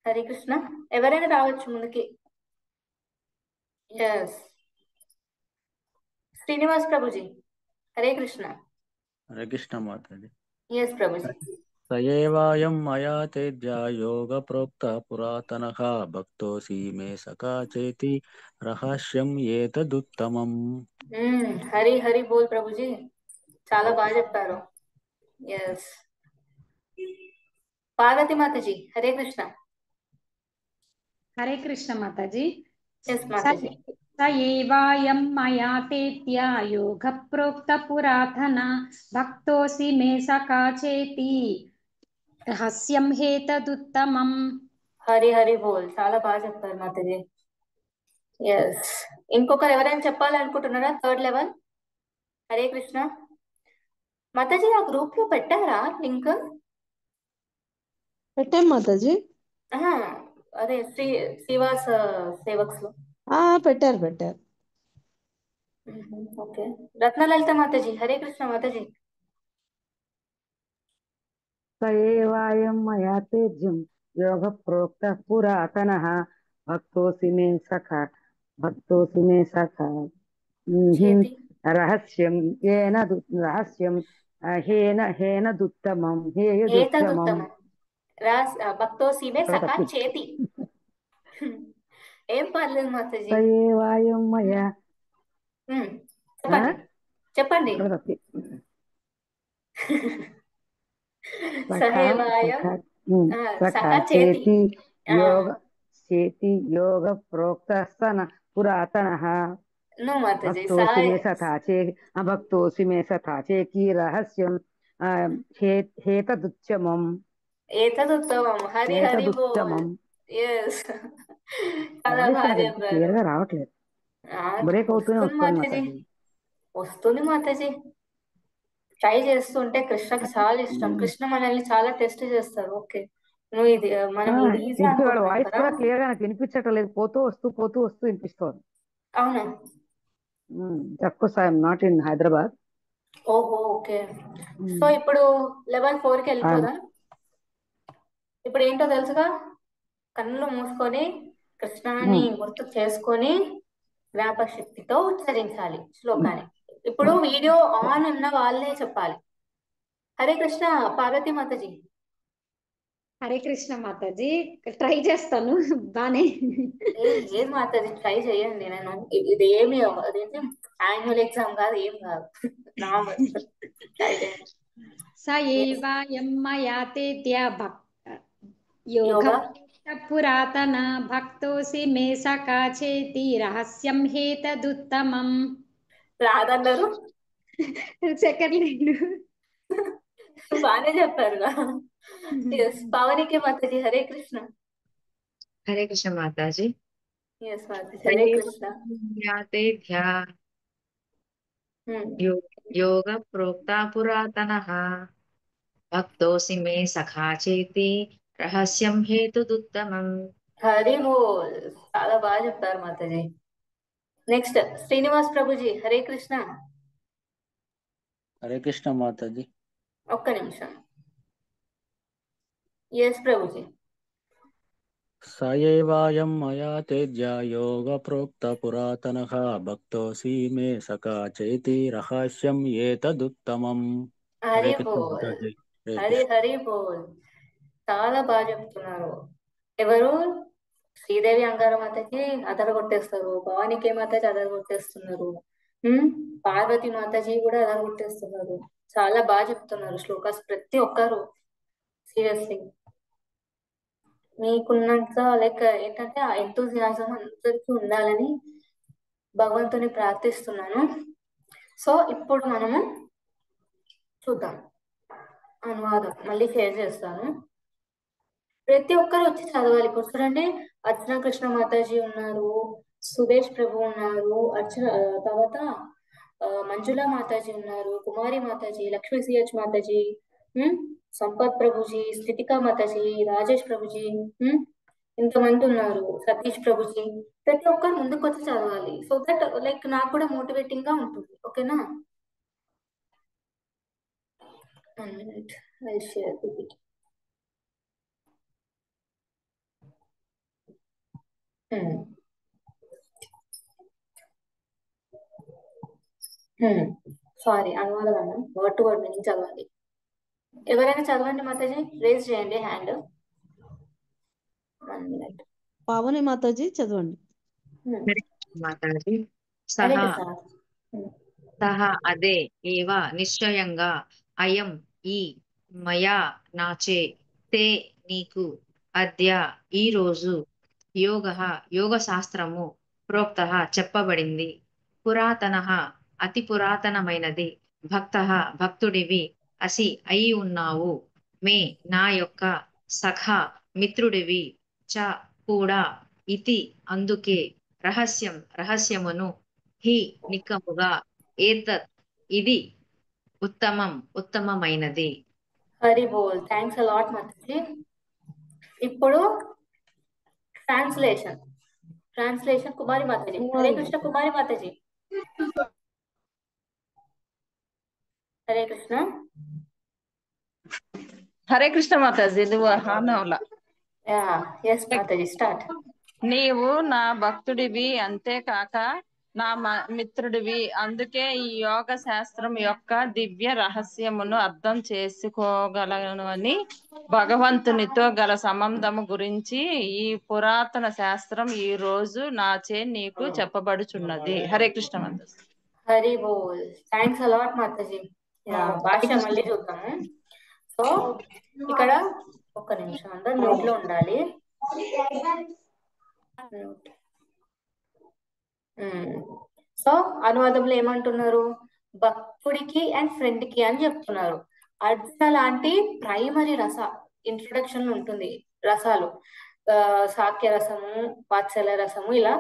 హరే కృష్ణ, ఎవరైనా రావచ్చు ముందుకి. ఎస్, శ్రీనివాస్ ప్రభుజీ. హరే కృష్ణ. హరే కృష్ణ మాతాజీ. ఎస్ ప్రభుజీ. స ఏవాయం మయా తేజ్య యోగ ప్రోక్త పురాతనః భక్తోసి మే సఖా చేతి రహస్యం ఏతదుత్తమం. హరి హరి బోల్ ప్రభుజీ, చాలా బాగా చెప్పారు. ఎస్, పార్వతి మాతాజీ. హరే కృష్ణ. హరే కృష్ణ మాతాజీ. ఎస్ మాతాజీ. స ఏవాయం మయా తేత్యా యోగ ప్రోక్త పురాతన భక్తోసి మే సఖా చేతి రహస్యం హేతదుత్తమం. హరి హరి బోల్, చాలా బాగా చెప్పారు మాతాజీ. ఎస్, ఇంకొకరు ఎవరైనా చెప్పాలనుకుంటున్నారా? 3rd level. హరే కృష్ణ మాతాజీ, ఆ గ్రూప్ లో పెట్టారా లింక్? పెట్టాం మాతాజీ. అదే శ్రీవాస్ సేవక్స్ లో పెట్టారు. ఓకే. రత్నలలిత మాతాజీ. హరే కృష్ణ మాతాజీ. స ఏవాయం మయా తేజ్యం యోగ ప్రోక్త పురాతనః భక్తోసి మే సఖా చేతి రహస్యం రహస్యం హేనదుత్తమం. ఏతదుత్తమం. భక్తోసి మే సఖా చేతి. ఏం పర్లేదు మాతాజీ. స ఏవాయం మయా చెప్పండి. సఖా చేతి యోగ ప్రోక్త పురాతనః భక్తోసి మే సఖా చేతి రహస్యం హేతదుత్తమం. హరి హరి బోల్. ఎస్, చాలా బాగా చెప్పారు. రావట్లేదు, బ్రేక్ అవుతూనే వస్తుంది మాతాజీ. ట్రై చేస్తుంటే కృష్ణకి చాలా ఇష్టం. కృష్ణ మనల్ని చాలా టెస్ట్ చేస్తారు. ఓకే, నువ్వు ఇది మనం ఇది ఈజీ అనుకుంటున్నాం వాయిస్ కదా. కూడా క్లియర్ గా నాకు వినిపించటం లేదు, పోతూ వస్తూ వినిపిస్తోంది. అవునా? Of course I'm not in Hyderabad. ఓహో, ఓకే. సో ఇప్పుడు లెవెల్ 4కి వెళ్ళిపోదాం. ఇప్పుడు ఏంటో తెలుసుగా, కన్నులు మూసుకొని కృష్ణాన్ని గుర్తు చేసుకొని జ్ఞాపక శక్తితో ఉచ్చరించాలి శ్లోకాన్ని. ఇప్పుడు వీడియో ఆన్ ఉన్న వాళ్ళే చెప్పాలి. హరే కృష్ణ పార్వతి మాతాజీ. హరే కృష్ణ మాతాజీ, ట్రై చేస్తాను. బానే ఏది మాతాజీ, ట్రై చేయండి. నేను ఇది ఏమి అదేంటి యాన్యువల్ ఎగ్జామ్ కాదు, ఏం కాదు, నార్మల్. ట్రై చేయండి. స ఏవాయం మయా తేత్యా యోగ పురాతన భక్తోసి మే సఖా చేతి రహస్యం హేతదుత్తమం. రాదన్నారు, సెకండ్ లైన్. బాగానే చెప్పారుగా. ఎస్, పావనికి మాతాజీ హరే కృష్ణ. హరే కృష్ణ మాతాజీ. ఎస్ మాతాజీ హరే కృష్ణ. యాతేభ్యా యోగ ప్రోక్త పురాతనః భక్తోసి మే సఖా చేతి రహస్యం హేతుదుత్తమం. హరి బోల్, చాలా బాగా చెప్పారు మాతాజీ. నెక్స్ట్ శ్రీనివాస్ ప్రభుజీ హరే కృష్ణ. హరే కృష్ణ మాతాజీ. ఒక్క నిమిషం. ఎస్ ప్రభుజీ. సయేవాయం మయా తేజ్య యోగ ప్రోక్త పురాతనః భక్తోసి మే సఖా చేతి రహస్యం ఏతదుత్తమం. హరే హరి కృష్ణ బోల్, మాతాజీ. హరే హరి కృష్ణ. హరి బోల్, చాలా బాగా చెప్తున్నారు. ఎవరు? శ్రీదేవి అంగార మాతకి అదరగొట్టేస్తారు, భవానికి మాతాజీ అదరగొట్టేస్తున్నారు, పార్వతి మాతాజీ కూడా అదరగొట్టేస్తున్నారు. చాలా బాగా చెప్తున్నారు శ్లోకాస్ ప్రతి ఒక్కరు. సీరియస్లీ మీకున్నంత లైక్ ఏంటంటే ఆ ఎంతూజియాజం అందరికీ ఉండాలని భగవంతుని ప్రార్థిస్తున్నాను. సో ఇప్పుడు మనము చూద్దాం. అనువాదం మళ్ళీ షేర్ చేస్తాను. ప్రతి ఒక్కరు వచ్చి చదవాలి. ఇప్పుడు చూడండి, అర్చన కృష్ణ మాతాజీ ఉన్నారు, సుదేశ్ ప్రభు ఉన్నారు, తర్వాత మంజులా మాతాజీ ఉన్నారు, కుమారి మాతాజీ, లక్ష్మీ సిహెచ్ మాతాజీ, సంపత్ ప్రభుజీ, స్థితికా మాతాజీ, రాజేష్ ప్రభుజీ, ఇంతమంది ఉన్నారు, సతీష్ ప్రభుజీ. ప్రతి ఒక్కరు ముందుకు వచ్చి చదవాలి. సో దట్ లైక్ నాకు కూడా మోటివేటింగ్ గా ఉంటుంది. ఓకేనా? 1 minute, I'll share the video. Sorry, అనువాదం అన్నా, వర్డ్ టు వర్డ్ మీనింగ్ చదవండి. ఎవరైనా చదవండి మాతాజీ, రేజ్ చేయండి హ్యాండ్. 1 minute. పావని మాతాజీ చదవండి. హరే కృష్ణ మాతాజీ. హరే సహా కృష్ణ. సహా అదే ఏవ నిశ్చయంగా అయం ఈ మయా నాచే తే నీకు అద్య ఈ రోజు యోగ శాస్త్రము ప్రోక్త చెప్పబడింది. పురాతన అతి పురాతనమైనది. భక్త భక్తుడివి అసి అయి ఉన్నావు. మే నా యొక్క సఖా మిత్రుడివి చ కూడా ఇతి అందుకే రహస్యమును హి నిక్కముగా ఏతత్ ఇది ఉత్తమమైనది. హరి బోల్, థ్యాంక్స్ అలాట్ మాతాజీ. ఇప్పుడు ట్రాన్స్లేషన్ కుమారి మాతాజీ. హరే కృష్ణ కుమారి మాతాజీ. హరే కృష్ణ. హరే కృష్ణ మాతాజీ. నువ్వు హానవులా. Yes Mataji, start. నీవు నా భక్తుడివి, అంతేకాక నా మిత్రుడివి. అందుకే ఈ యోగ శాస్త్రం యొక్క దివ్య రహస్యమును అర్థం చేసుకోగలను అని భగవంతునితో గల సంబంధము గురించి ఈ పురాతన శాస్త్రం ఈ రోజు నాచే నీకు చెప్పబడుచున్నది. హరే కృష్ణ మాతాజీ. హరి బోల్, థ్యాంక్స్ అలాట్ మాతాజీ. భాష మళ్ళీ చూద్దాము. సో ఇక్కడ ఒక్క నిమిషం, అందరు మ్యూట్ లో ఉండాలి. సో అనువాదంలో ఏమంటున్నారు? భక్తుడికి అండ్ ఫ్రెండ్ కి అని చెప్తున్నారు. అర్జున లాంటి ప్రైమరీ ఇంట్రొడక్షన్ ఉంటుంది రసాలు, సాఖ్య రసము, వాత్సల్య రసము, ఇలా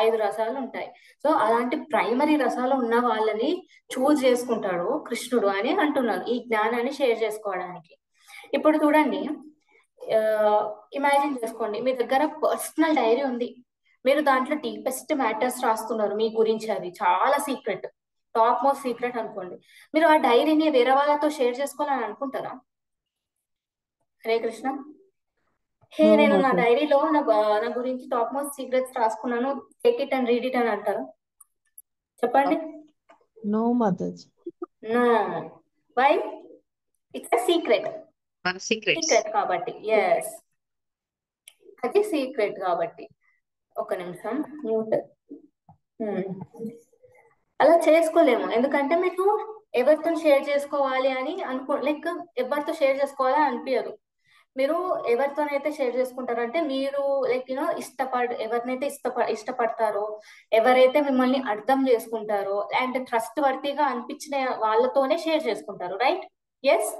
5 రసాలు ఉంటాయి. సో అలాంటి ప్రైమరీ రసాలు ఉన్న వాళ్ళని చూజ్ చేసుకుంటాడు కృష్ణుడు అని అంటున్నారు, ఈ జ్ఞానాన్ని షేర్ చేసుకోవడానికి. ఇప్పుడు చూడండి, ఇమాజిన్ చేసుకోండి, మీ దగ్గర పర్సనల్ డైరీ ఉంది. మీరు దాంట్లో డీపెస్ట్ మ్యాటర్స్ రాస్తున్నారు మీ గురించి, అది చాలా సీక్రెట్, టాప్ మోస్ట్ సీక్రెట్ అనుకోండి. మీరు ఆ డైరీని వేరే వాళ్ళతో షేర్ చేసుకోవాలని అనుకుంటారా? హరే కృష్ణ. హే, నేను నా డైరీలో నా గురించి టాప్ మోస్ట్ సీక్రెట్స్ రాసుకున్నాను, take it and read it అని అంటారా? చెప్పండి. No Mataji. No. Why? It's a secret కాబట్టి. ఎస్, అది సీక్రెట్ కాబట్టి. ఒక నిమిషం, మ్యూట్. అలా చేసుకోలేము, ఎందుకంటే మీకు ఎవరితో షేర్ చేసుకోవాలి అని లైక్ ఎవరితో షేర్ చేసుకోవాలని అనిపించదు. మీరు ఎవరితోనైతే షేర్ చేసుకుంటారంటే మీరు లైక్ ఎవరినైతే ఇష్టపడతారో, ఎవరైతే మిమ్మల్ని అర్థం చేసుకుంటారో అండ్ ట్రస్ట్ వర్తీగా అనిపించిన వాళ్ళతోనే షేర్ చేసుకుంటారు, రైట్? ఎస్.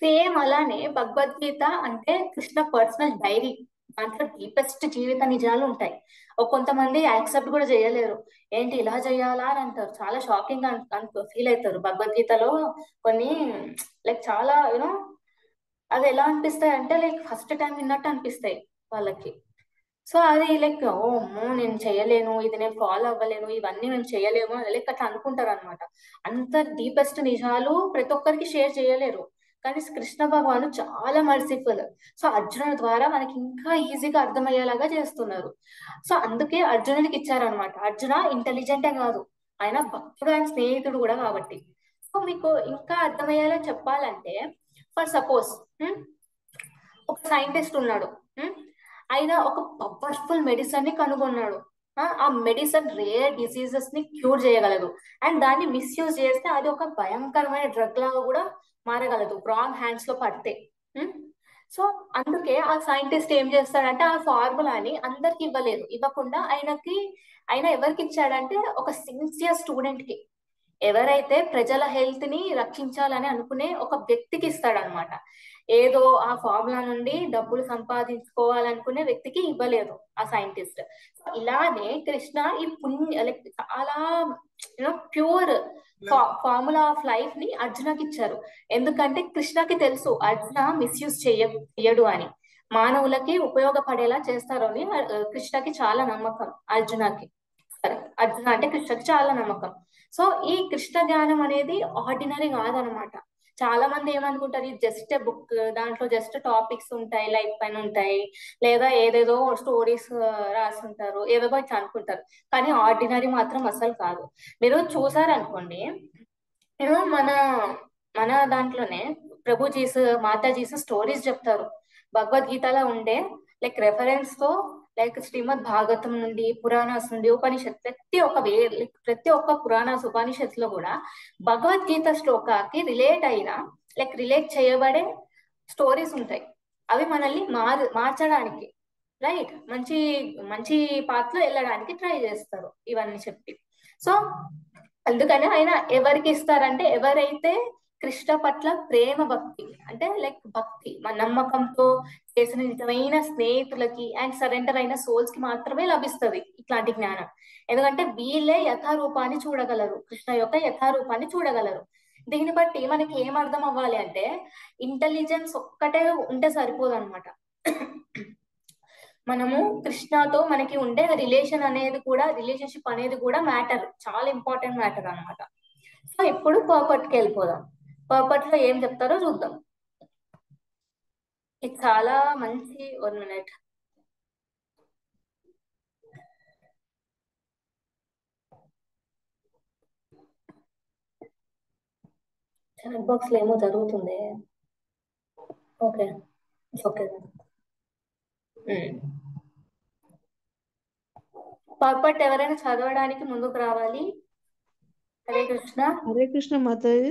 సేమ్ అలానే భగవద్గీత అంటే కృష్ణ పర్సనల్ డైరీ. దాంట్లో డీపెస్ట్ జీవిత నిజాలు ఉంటాయి. కొంతమంది యాక్సెప్ట్ కూడా చేయలేరు, ఏంటి ఇలా చేయాలా అని అంటారు, చాలా షాకింగ్ గా ఫీల్ అవుతారు. భగవద్గీతలో కొన్ని లైక్ చాలా అది ఎలా అనిపిస్తాయి అంటే లైక్ ఫస్ట్ టైం విన్నట్టు అనిపిస్తాయి వాళ్ళకి. సో అది లైక్ నేను చేయలేను, ఇది నేను ఫాలో అవ్వలేను, ఇవన్నీ మేము చేయలేము లైక్ అట్లా అనుకుంటారు అనమాట. అంత డీపెస్ట్ నిజాలు ప్రతి ఒక్కరికి షేర్ చేయలేరు. కానీ కృష్ణ భగవాను చాలా మర్సిఫుల్. సో అర్జునుడి ద్వారా మనకి ఇంకా ఈజీగా అర్థమయ్యేలాగా చేస్తున్నారు. సో అందుకే అర్జునుడికి ఇచ్చారనమాట. అర్జున ఇంటెలిజెంటే కాదు, ఆయన భక్తుడు అండ్ స్నేహితుడు కూడా కాబట్టి. సో మీకు ఇంకా అర్థమయ్యేలా చెప్పాలంటే, ఫర్ సపోజ్ ఒక సైంటిస్ట్ ఉన్నాడు, ఆయన ఒక పవర్ఫుల్ మెడిసిన్ ని కనుగొన్నాడు. ఆ మెడిసిన్ రేర్ డిసీజెస్ ని క్యూర్ చేయగలదు అండ్ దాన్ని మిస్యూజ్ చేస్తే అది ఒక భయంకరమైన డ్రగ్ లాగా కూడా మారగలదు రాంగ్ హ్యాండ్స్ లో పడితే. సో అందుకే ఆ సైంటిస్ట్ ఏం చేస్తాడంటే ఆ ఫార్ములాని అందరికి ఇవ్వకుండా ఆయన ఎవరికి ఇచ్చాడంటే ఒక సిన్సియర్ స్టూడెంట్ కి, ఎవరైతే ప్రజల హెల్త్ ని రక్షించాలని అనుకునే ఒక వ్యక్తికి ఇస్తాడనమాట. ఏదో ఆ ఫార్ములా నుండి డబ్బులు సంపాదించుకోవాలనుకునే వ్యక్తికి ఇవ్వలేదు ఆ సైంటిస్ట్. ఇలానే కృష్ణ ఈ లైక్ చాలా ప్యూర్ ఫార్ములా ఆఫ్ లైఫ్ ని అర్జునకి ఇచ్చారు. ఎందుకంటే కృష్ణకి తెలుసు అర్జున మిస్యూజ్ చెయ్యడు అని, మానవులకి ఉపయోగపడేలా చేస్తారు అని కృష్ణకి చాలా నమ్మకం. అర్జున అంటే కృష్ణకి చాలా నమ్మకం. సో ఈ కృష్ణ జ్ఞానం అనేది ఆర్డినరీ కాదనమాట. చాలా మంది ఏమనుకుంటారు, ఇది జస్ట్ బుక్, దాంట్లో జస్ట్ టాపిక్స్ ఉంటాయి, లైఫ్ పైన ఉంటాయి, లేదా ఏదేదో స్టోరీస్ రాస్తుంటారు, ఏవేవో ఇట్లా అనుకుంటారు. కానీ ఆర్డినరీ మాత్రం అసలు కాదు. మీరు చూసారనుకోండి, మన దాంట్లోనే ప్రభుజీస్ మాతాజీస్ స్టోరీస్ చెప్తారు. భగవద్గీతలో ఉండే లైక్ రెఫరెన్స్ తో లైక్ శ్రీమద్ భాగవతం నుండి, పురాణాస్ నుండి, ఉపనిషత్ ప్రతి ఒక్క పురాణాస్ ఉపనిషత్ లో కూడా భగవద్గీత శ్లోకాకి రిలేట్ చేయబడే స్టోరీస్ ఉంటాయి. అవి మనల్ని మార్చడానికి, రైట్, మంచి మంచి పాత్రలో వెళ్ళడానికి ట్రై చేస్తారు ఇవన్నీ చెప్పి. సో అందుకని ఆయన ఎవరికి ఇస్తారంటే ఎవరైతే కృష్ణ పట్ల ప్రేమ భక్తి అంటే లైక్ భక్తి మన నమ్మకంతో చేసిన నిజమైన స్నేహితులకి అండ్ సరెండర్ అయిన సోల్స్ కి మాత్రమే లభిస్తుంది ఇట్లాంటి జ్ఞానం. ఎందుకంటే వీళ్ళే యథారూపాన్ని చూడగలరు, కృష్ణ యొక్క యథారూపాన్ని చూడగలరు. దీన్ని బట్టి మనకి ఏం అర్థం అవ్వాలి అంటే ఇంటెలిజెన్స్ ఒక్కటే ఉంటే సరిపోదు అనమాట. మనము కృష్ణతో మనకి ఉండే రిలేషన్షిప్ అనేది కూడా మ్యాటర్, చాలా ఇంపార్టెంట్ మ్యాటర్ అనమాట. సో ఇప్పుడు పర్పట్కి వెళ్ళిపోదాం. పర్పట్ లో ఏం చెప్తారో చూద్దాం. ఇది చాలా మంచి 1 minute. చాట్ బాక్స్ లో ఏమో జరుగుతుంది. Okay okay. పర్పట్ ఎవరైనా చదవడానికి ముందుకు రావాలి. Hare Krishna. Hare Krishna Mataji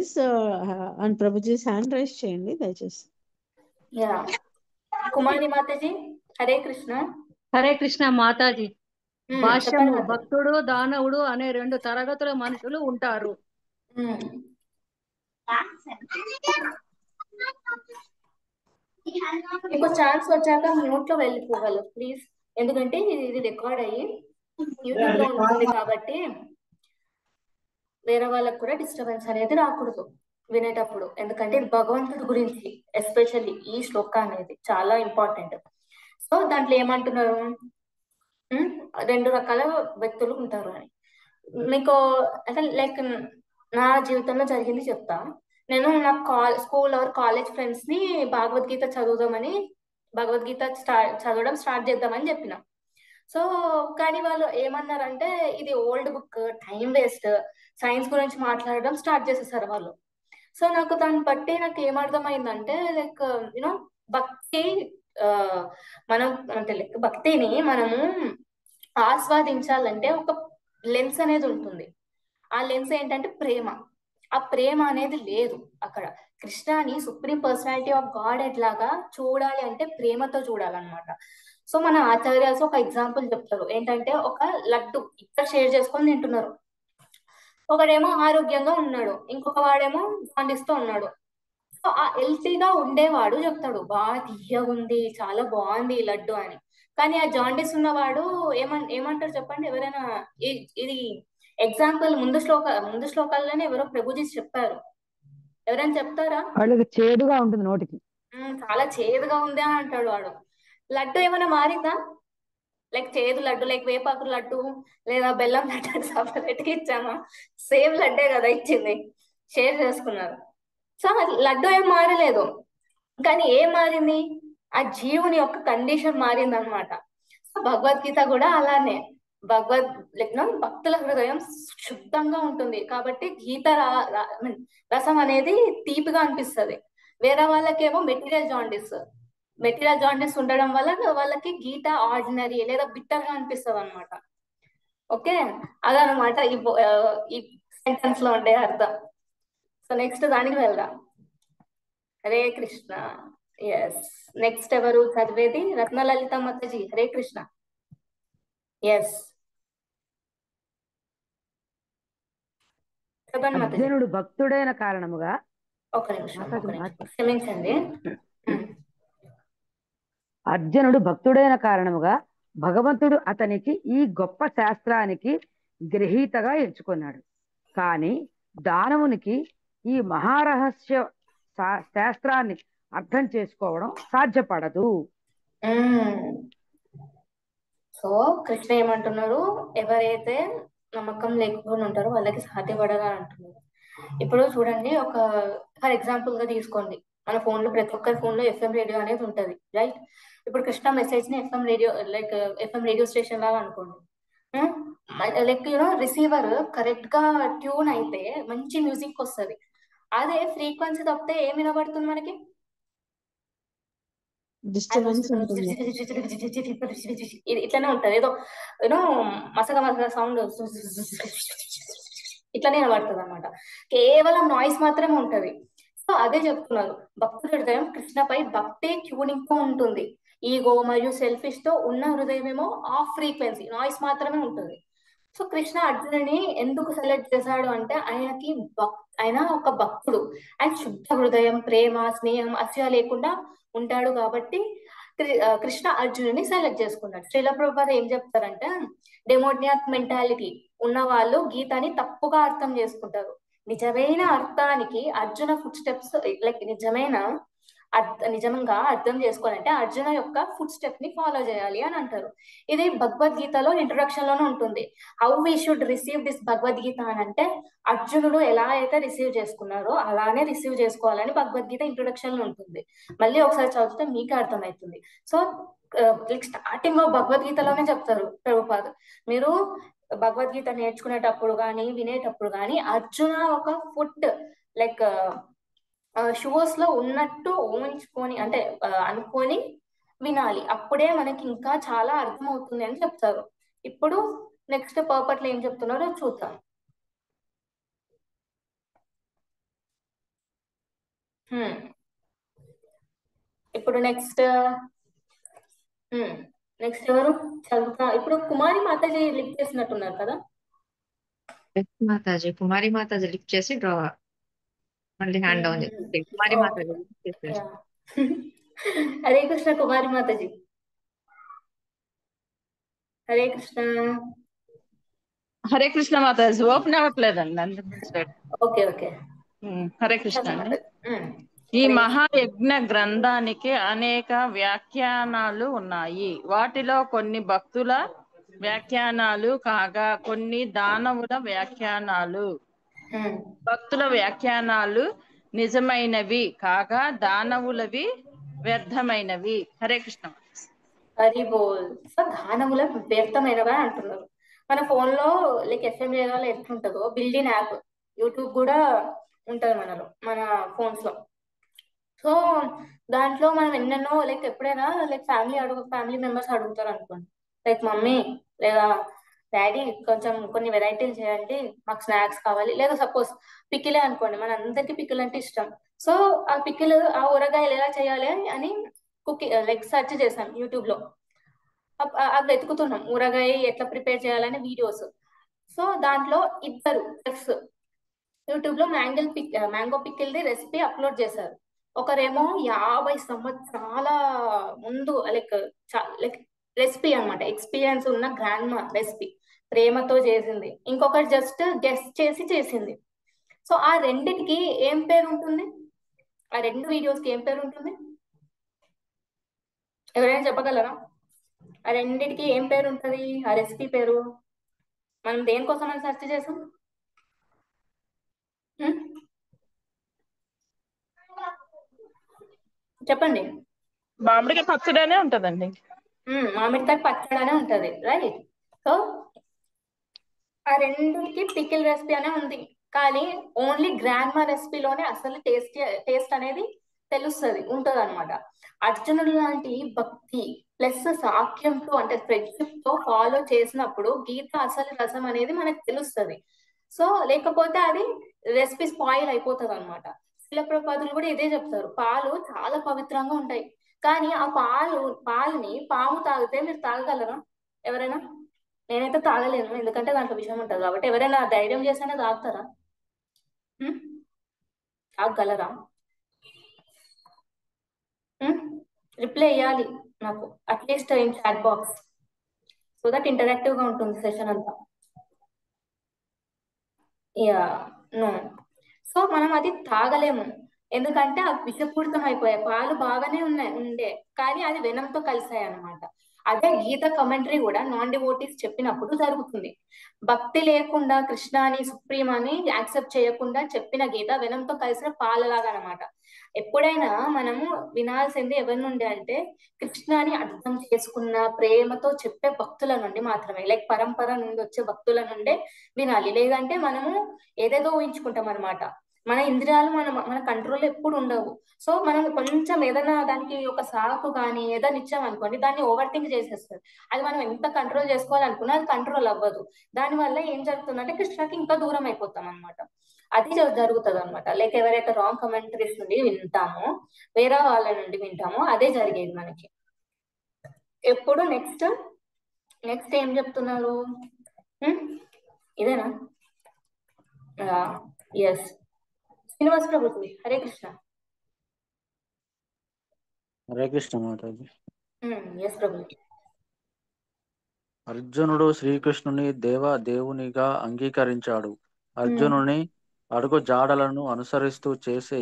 and Prabhuji hand raise చేయండి దయచేసి. యా కుమారి మాతాజీ. హరే కృష్ణ. హరే కృష్ణ మాతాజీ. భాష్యము, భక్తుడు దానవుడు అనే 2 తరగతుల మనుషులు ఉంటారు. ఇంకో ఛాన్స్ వచ్చాక మ్యూట్ లో వెళ్ళిపోవాలి ప్లీజ్, ఎందుకంటే ఇది రికార్డ్ అయ్యి యూట్యూబ్ లో ఉంటుంది కాబట్టి వేరే వాళ్ళకు కూడా డిస్టర్బెన్స్ అనేది రాకూడదు వినేటప్పుడు. ఎందుకంటే ఇది భగవంతుడి గురించి, ఎస్పెషల్లీ ఈ శ్లోక అనేది చాలా ఇంపార్టెంట్. సో దాంట్లో ఏమంటున్నారు, 2 రకాల వ్యక్తులు ఉంటారు అని. మీకు అంటే లైక్ నా జీవితంలో జరిగింది చెప్తా. నేను నా స్కూల్ ఆర్ కాలేజ్ ఫ్రెండ్స్ ని భగవద్గీత చదవడం స్టార్ట్ చేద్దామని చెప్పిన. సో కానీ వాళ్ళు ఏమన్నారంటే ఇది old book, time waste, science గురించి మాట్లాడడం స్టార్ట్ చేసేసారు వాళ్ళు. సో నాకు దాన్ని బట్టి నాకు ఏమర్థమైందంటే లైక్ భక్తి మనం అంటే లైక్ భక్తిని మనము ఆస్వాదించాలంటే ఒక లెన్స్ అనేది ఉంటుంది. ఆ లెన్స్ ఏంటంటే ప్రేమ. ఆ ప్రేమ అనేది లేదు అక్కడ. కృష్ణని సుప్రీం పర్సనాలిటీ ఆఫ్ గాడ్ ఎట్లాగా చూడాలి అంటే ప్రేమతో చూడాలన్నమాట. సో మన ఆచార్యాస్ ఒక ఎగ్జాంపుల్ చెప్తారు ఏంటంటే, ఒక లడ్డు ఇద్దరు షేర్ చేసుకొని తింటున్నారు. ఒకడేమో ఆరోగ్యంగా ఉన్నాడు, ఇంకొక వాడేమో జాండిస్తో ఉన్నాడు. సో ఆ హెల్తీగా ఉండేవాడు చెప్తాడు బాగా తీయగా ఉంది, చాలా బాగుంది ఈ లడ్డు అని. కానీ ఆ జాండీస్ ఉన్నవాడు ఏమంటారు చెప్పండి ఎవరైనా? ఇది ఎగ్జాంపుల్ ముందు శ్లోకాల్లోనే ఎవరో ప్రభుజీ చెప్పారు. ఎవరైనా చెప్తారా? వాళ్ళకి చేదుగా ఉంటుంది నోటికి. చాలా చేదుగా ఉంది అని అంటాడు వాడు. లడ్డు ఏమైనా మారిందా? లైక్ చేదు లడ్డు, లైక్ వేపాకు లడ్డు లేదా బెల్లం లడ్డు సపరేట్ గా ఇచ్చామా? సేమ్ లడ్డే కదా ఇచ్చింది, షేర్ చేసుకున్నారు. సో లడ్డు ఏం మారలేదు, కానీ ఏం మారింది? ఆ జీవుని యొక్క కండిషన్ మారింది అనమాట. సో భగవద్గీత కూడా అలానే. భక్తుల హృదయం శుద్ధంగా ఉంటుంది కాబట్టి గీత రసం అనేది తీపిగా అనిపిస్తుంది. వేరే వాళ్ళకేమో మెటీరియల్ జాండిస్ ఉండడం వల్ల వాళ్ళకి గీత ఆర్డినరీ లేదా బిట్టర్ గా అనిపిస్తుంది అనమాట. ఓకే, అదనమాట ఈ సెంటెన్స్ లో ఉండే అర్థం. సో నెక్స్ట్ దానికి వెళ్దాం. హరే కృష్ణ. ఎస్, నెక్స్ట్ ఎవరు చదివేది? రత్నలలిత మాతాజీ. హరే కృష్ణ. ఎస్, చెప్పండి మాతాజీ. అర్జునుడు భక్తుడైన కారణముగా, ఒక నిమిషం క్షమించండి. అర్జునుడు భక్తుడైన కారణముగా భగవంతుడు అతనికి ఈ గొప్ప శాస్త్రానికి గ్రహీతగా ఎంచుకున్నాడు. కానీ దానవునికి ఈ మహారహస్య శాస్త్రాన్ని అర్థం చేసుకోవడం సాధ్యపడదు. సో కృష్ణ ఏమంటున్నారు? ఎవరైతే నమ్మకం లేకుండా ఉంటారో వాళ్ళకి సాధ్యపడగా అంటున్నారు. ఇప్పుడు చూడండి, ఒక ఫర్ ఎగ్జాంపుల్ గా తీసుకోండి, మన ఫోన్ లో ప్రతి ఒక్కరి ఫోన్ లో ఎఫ్ఎం రేడియో అనేది ఉంటది, రైట్? ఇప్పుడు కృష్ణ మెసేజ్ ని ఎఫ్ఎం రేడియో స్టేషన్ లాగా అనుకోండి. లైక్ రిసీవర్ కరెక్ట్ గా ట్యూన్ అయితే మంచి మ్యూజిక్ వస్తుంది. అదే ఫ్రీక్వెన్సీ తప్పితే ఏం వినబడుతుంది మనకి? ఇట్లానే ఉంటది, ఏదో మసగ సౌండ్ ఇట్లానే వినబడుతుంది అనమాట. కేవలం నాయిస్ మాత్రమే ఉంటది. సో అదే చెప్తున్నారు, భక్తుల హృదయం కృష్ణపై భక్తే ట్యూనింగ్ తో ఉంటుంది. ఈగో మరియు సెల్ఫిష్ తో ఉన్న హృదయం ఏమో ఆఫ్ ఫ్రీక్వెన్సీ, నాయిస్ మాత్రమే ఉంటుంది. సో కృష్ణ అర్జునుని ఎందుకు సెలెక్ట్ చేశాడు అంటే, ఆయన ఒక భక్తుడు, ఆయన శుద్ధ హృదయం, ప్రేమ, స్నేహం, అసూయ లేకుండా ఉంటాడు కాబట్టి కృష్ణ అర్జునుని సెలెక్ట్ చేసుకున్నాడు. శ్రీల ప్రభుపాద ఏం చెప్తారంటే, డెమోనియాక్ మెంటాలిటీ ఉన్న వాళ్ళు గీతాని తప్పుగా అర్థం చేసుకుంటారు. నిజమైన అర్థానికి అర్జున ఫుట్ స్టెప్స్, లైక్ నిజంగా అర్థం చేసుకోవాలంటే అర్జున యొక్క ఫుట్ స్టెప్ ని ఫాలో చేయాలి అని అంటారు. ఇది భగవద్గీతలో ఇంట్రొడక్షన్ లోనే ఉంటుంది. How we should receive this Bhagavad Gita అని అంటే, అర్జునుడు ఎలా అయితే రిసీవ్ చేసుకున్నారో అలానే రిసీవ్ చేసుకోవాలని భగవద్గీత ఇంట్రొడక్షన్ లో ఉంటుంది. మళ్ళీ ఒకసారి చదివితే మీకు అర్థమవుతుంది. సో స్టార్టింగ్ భగవద్గీతలోనే చెప్తారు ప్రభుపాద, మీరు భగవద్గీత నేర్చుకునేటప్పుడు కానీ వినేటప్పుడు కానీ అర్జున ఒక ఫుట్ లైక్ షూస్ లో ఉన్నట్టు ఊహించుకొని, అంటే అనుకొని వినాలి. అప్పుడే మనకి ఇంకా చాలా అర్థం అవుతుంది అని చెప్తారు. ఇప్పుడు నెక్స్ట్ పర్పట్లో ఏం చెప్తున్నారో చూద్దాం. ఇప్పుడు నెక్స్ట్ ఎవరు చదువుతా? ఇప్పుడు కుమారి మాతాజీ లిఫ్ట్ చేసినట్టున్నారు కదా? మాతాజీ, కుమారి మాతాజీ లిఫ్ట్ చేసి డ్రా మళ్ళీ హ్యాండ్ డౌన్ చేసి కుమారి మాతాజీ లిఫ్ట్ చేసి. హరే కృష్ణ కుమారి మాతాజీ. హరే కృష్ణ. హరే కృష్ణ మాతాజీ ఓపెన్ అవ్వట్లేదండి. Okay okay. హరే కృష్ణ అండి. ఈ మహాయజ్ఞ గ్రంథానికి అనేక వ్యాఖ్యానాలు ఉన్నాయి. వాటిలో కొన్ని భక్తుల వ్యాఖ్యానాలు కాగా కొన్ని దానవుల వ్యాఖ్యానాలు. భక్తుల వ్యాఖ్యానాలు నిజమైనవి కాగా దానవులవి వ్యర్థమైనవి. హరే కృష్ణ. హరి బోల్. సో దానముల వ్యర్థమైనవా అంటున్నారు. మన ఫోన్ లో లైక్ ఎఫ్ఎం రేడియోలో ఎట్లుంటుందో బిల్డింగ్ యాప్, యూట్యూబ్ కూడా ఉంటది మన ఫోన్స్ లో. సో దాంట్లో మనం ఎన్నెన్నో లైక్ ఎప్పుడైనా లైక్ ఫ్యామిలీ మెంబర్స్ అడుగుతారు అనుకోండి, లైక్ మమ్మీ లేదా డాడీ కొంచెం కొన్ని వెరైటీలు చేయండి, మాకు స్నాక్స్ కావాలి. లేదా సపోజ్ పికిలే అనుకోండి, మన అందరికి పికిల్ అంటే ఇష్టం. సో ఆ పికిల్, ఆ ఊరగాయలు ఎలా చేయాలి అని లైక్ సెర్చ్ చేశాను యూట్యూబ్ లో. అది వెతుకుతున్నాం ఊరగాయ ఎట్లా ప్రిపేర్ చేయాలని వీడియోస్. సో దాంట్లో ఇద్దరు చెఫ్స్ యూట్యూబ్ లో మ్యాంగో పికిల్ది రెసిపీ అప్లోడ్ చేశారు. ఒకరేమో 50 సంవత్సరాల ముందు లైక్ రెసిపీ అన్నమాట, ఎక్స్పీరియన్స్ ఉన్న గ్రాండ్ మా రెసిపీ, ప్రేమతో చేసింది. ఇంకొకటి జస్ట్ గెస్ట్ చేసి చేసింది. సో ఆ రెండిటికి ఏం పేరు ఉంటుంది? ఆ రెండు వీడియోస్ కి ఏం పేరు ఉంటుంది? ఎవరైనా చెప్పగలరా? ఆ రెండిటికి ఏం పేరు ఉంటుంది? ఆ రెసిపీ పేరు మనం దేనికోసం అని సెర్చ్ చేసాం? హ్మ్? చెప్పండి. మామిడికాయ పచ్చడనే ఉంటదండి. మామిడికాయ పచ్చడి అనే ఉంటది, రైట్. సో ఆ రెండుకి పికిల్ రెసిపీ అనే ఉంది. కానీ ఓన్లీ గ్రాండ్ మా రెసిపీలోనే అసలు టేస్ట్ అనేది తెలుస్తుంది, ఉంటది అనమాట. అర్జునుడు లాంటి భక్తి ప్లస్ సాఖ్యంతో అంటే ఫ్రెండ్షిప్ తో ఫాలో చేసినప్పుడు గీత అసలు రసం అనేది మనకు తెలుస్తుంది. సో లేకపోతే అది రెసిపీ స్పాయిల్ అయిపోతుంది అనమాట. శిల ప్రపాదులు కూడా ఇదే చెప్తారు, పాలు చాలా పవిత్రంగా ఉంటాయి. కానీ ఆ పాలని పాము తాగితే మీరు తాగగలరా ఎవరైనా? నేనైతే తాగలేను, ఎందుకంటే దాంట్లో విషయం ఉంటుంది కాబట్టి. ఎవరైనా ధైర్యం చేస్తేనే తాగుతారా? తాగలరా? రిప్లై ఇవ్వాలి నాకు at least in chat box, so that interactive గా ఉంటుంది సెషన్ అంతా. Yeah, no. సో మనం అది తాగలేము, ఎందుకంటే అవి విషపూరితం అయిపోయాయి. పాలు బాగానే ఉండే కానీ అది వెనంతో కలిసాయి అనమాట. అదే గీత కమెంటరీ కూడా నాన్ డివోటీస్ చెప్పినప్పుడు జరుగుతుంది. భక్తి లేకుండా కృష్ణ అని సుప్రీం అని యాక్సెప్ట్ చేయకుండా చెప్పిన గీత వెనంతో కలిసిన పాలలాగా అనమాట. ఎప్పుడైనా మనము వినాల్సింది ఎవరి నుండి అంటే కృష్ణని అర్థం చేసుకున్న ప్రేమతో చెప్పే భక్తుల నుండి మాత్రమే, లైక్ పరంపర నుండి వచ్చే భక్తుల నుండే వినాలి. లేదంటే మనము ఏదేదో ఊహించుకుంటాం అనమాట. మన ఇంద్రియాలు మన కంట్రోల్లో ఎప్పుడు ఉండవు. సో మనం కొంచెం ఏదైనా దానికి ఒక సాకు కానీ ఏదైనా ఇచ్చామనుకోండి, దాన్ని ఓవర్ థింక్ చేసేస్తుంది. అది మనం ఎంత కంట్రోల్ చేసుకోవాలనుకున్నా అది కంట్రోల్ అవ్వదు. దానివల్ల ఏం జరుగుతుందంటే కృష్ణకి ఇంకా దూరం అయిపోతాం అనమాట. అది జరుగుతుంది అనమాట. లైక్ ఎవరైతే రాంగ్ కమెంటరీస్ నుండి వింటామో, వేరే వాళ్ళ నుండి వింటామో, అదే జరిగేది మనకి ఎప్పుడు. నెక్స్ట్ ఏం చెప్తున్నారు? ఇదేనా? ఎస్, శ్రీనివాస్ ప్రభుజీ, హరే కృష్ణ. హరే కృష్ణ మాతాజీ. ఎస్ ప్రభుజీ. అర్జునుడు శ్రీకృష్ణుని దేవునిగా అంగీకరించాడు. అర్జునుని అడుగు జాడలను అనుసరిస్తూ చేసే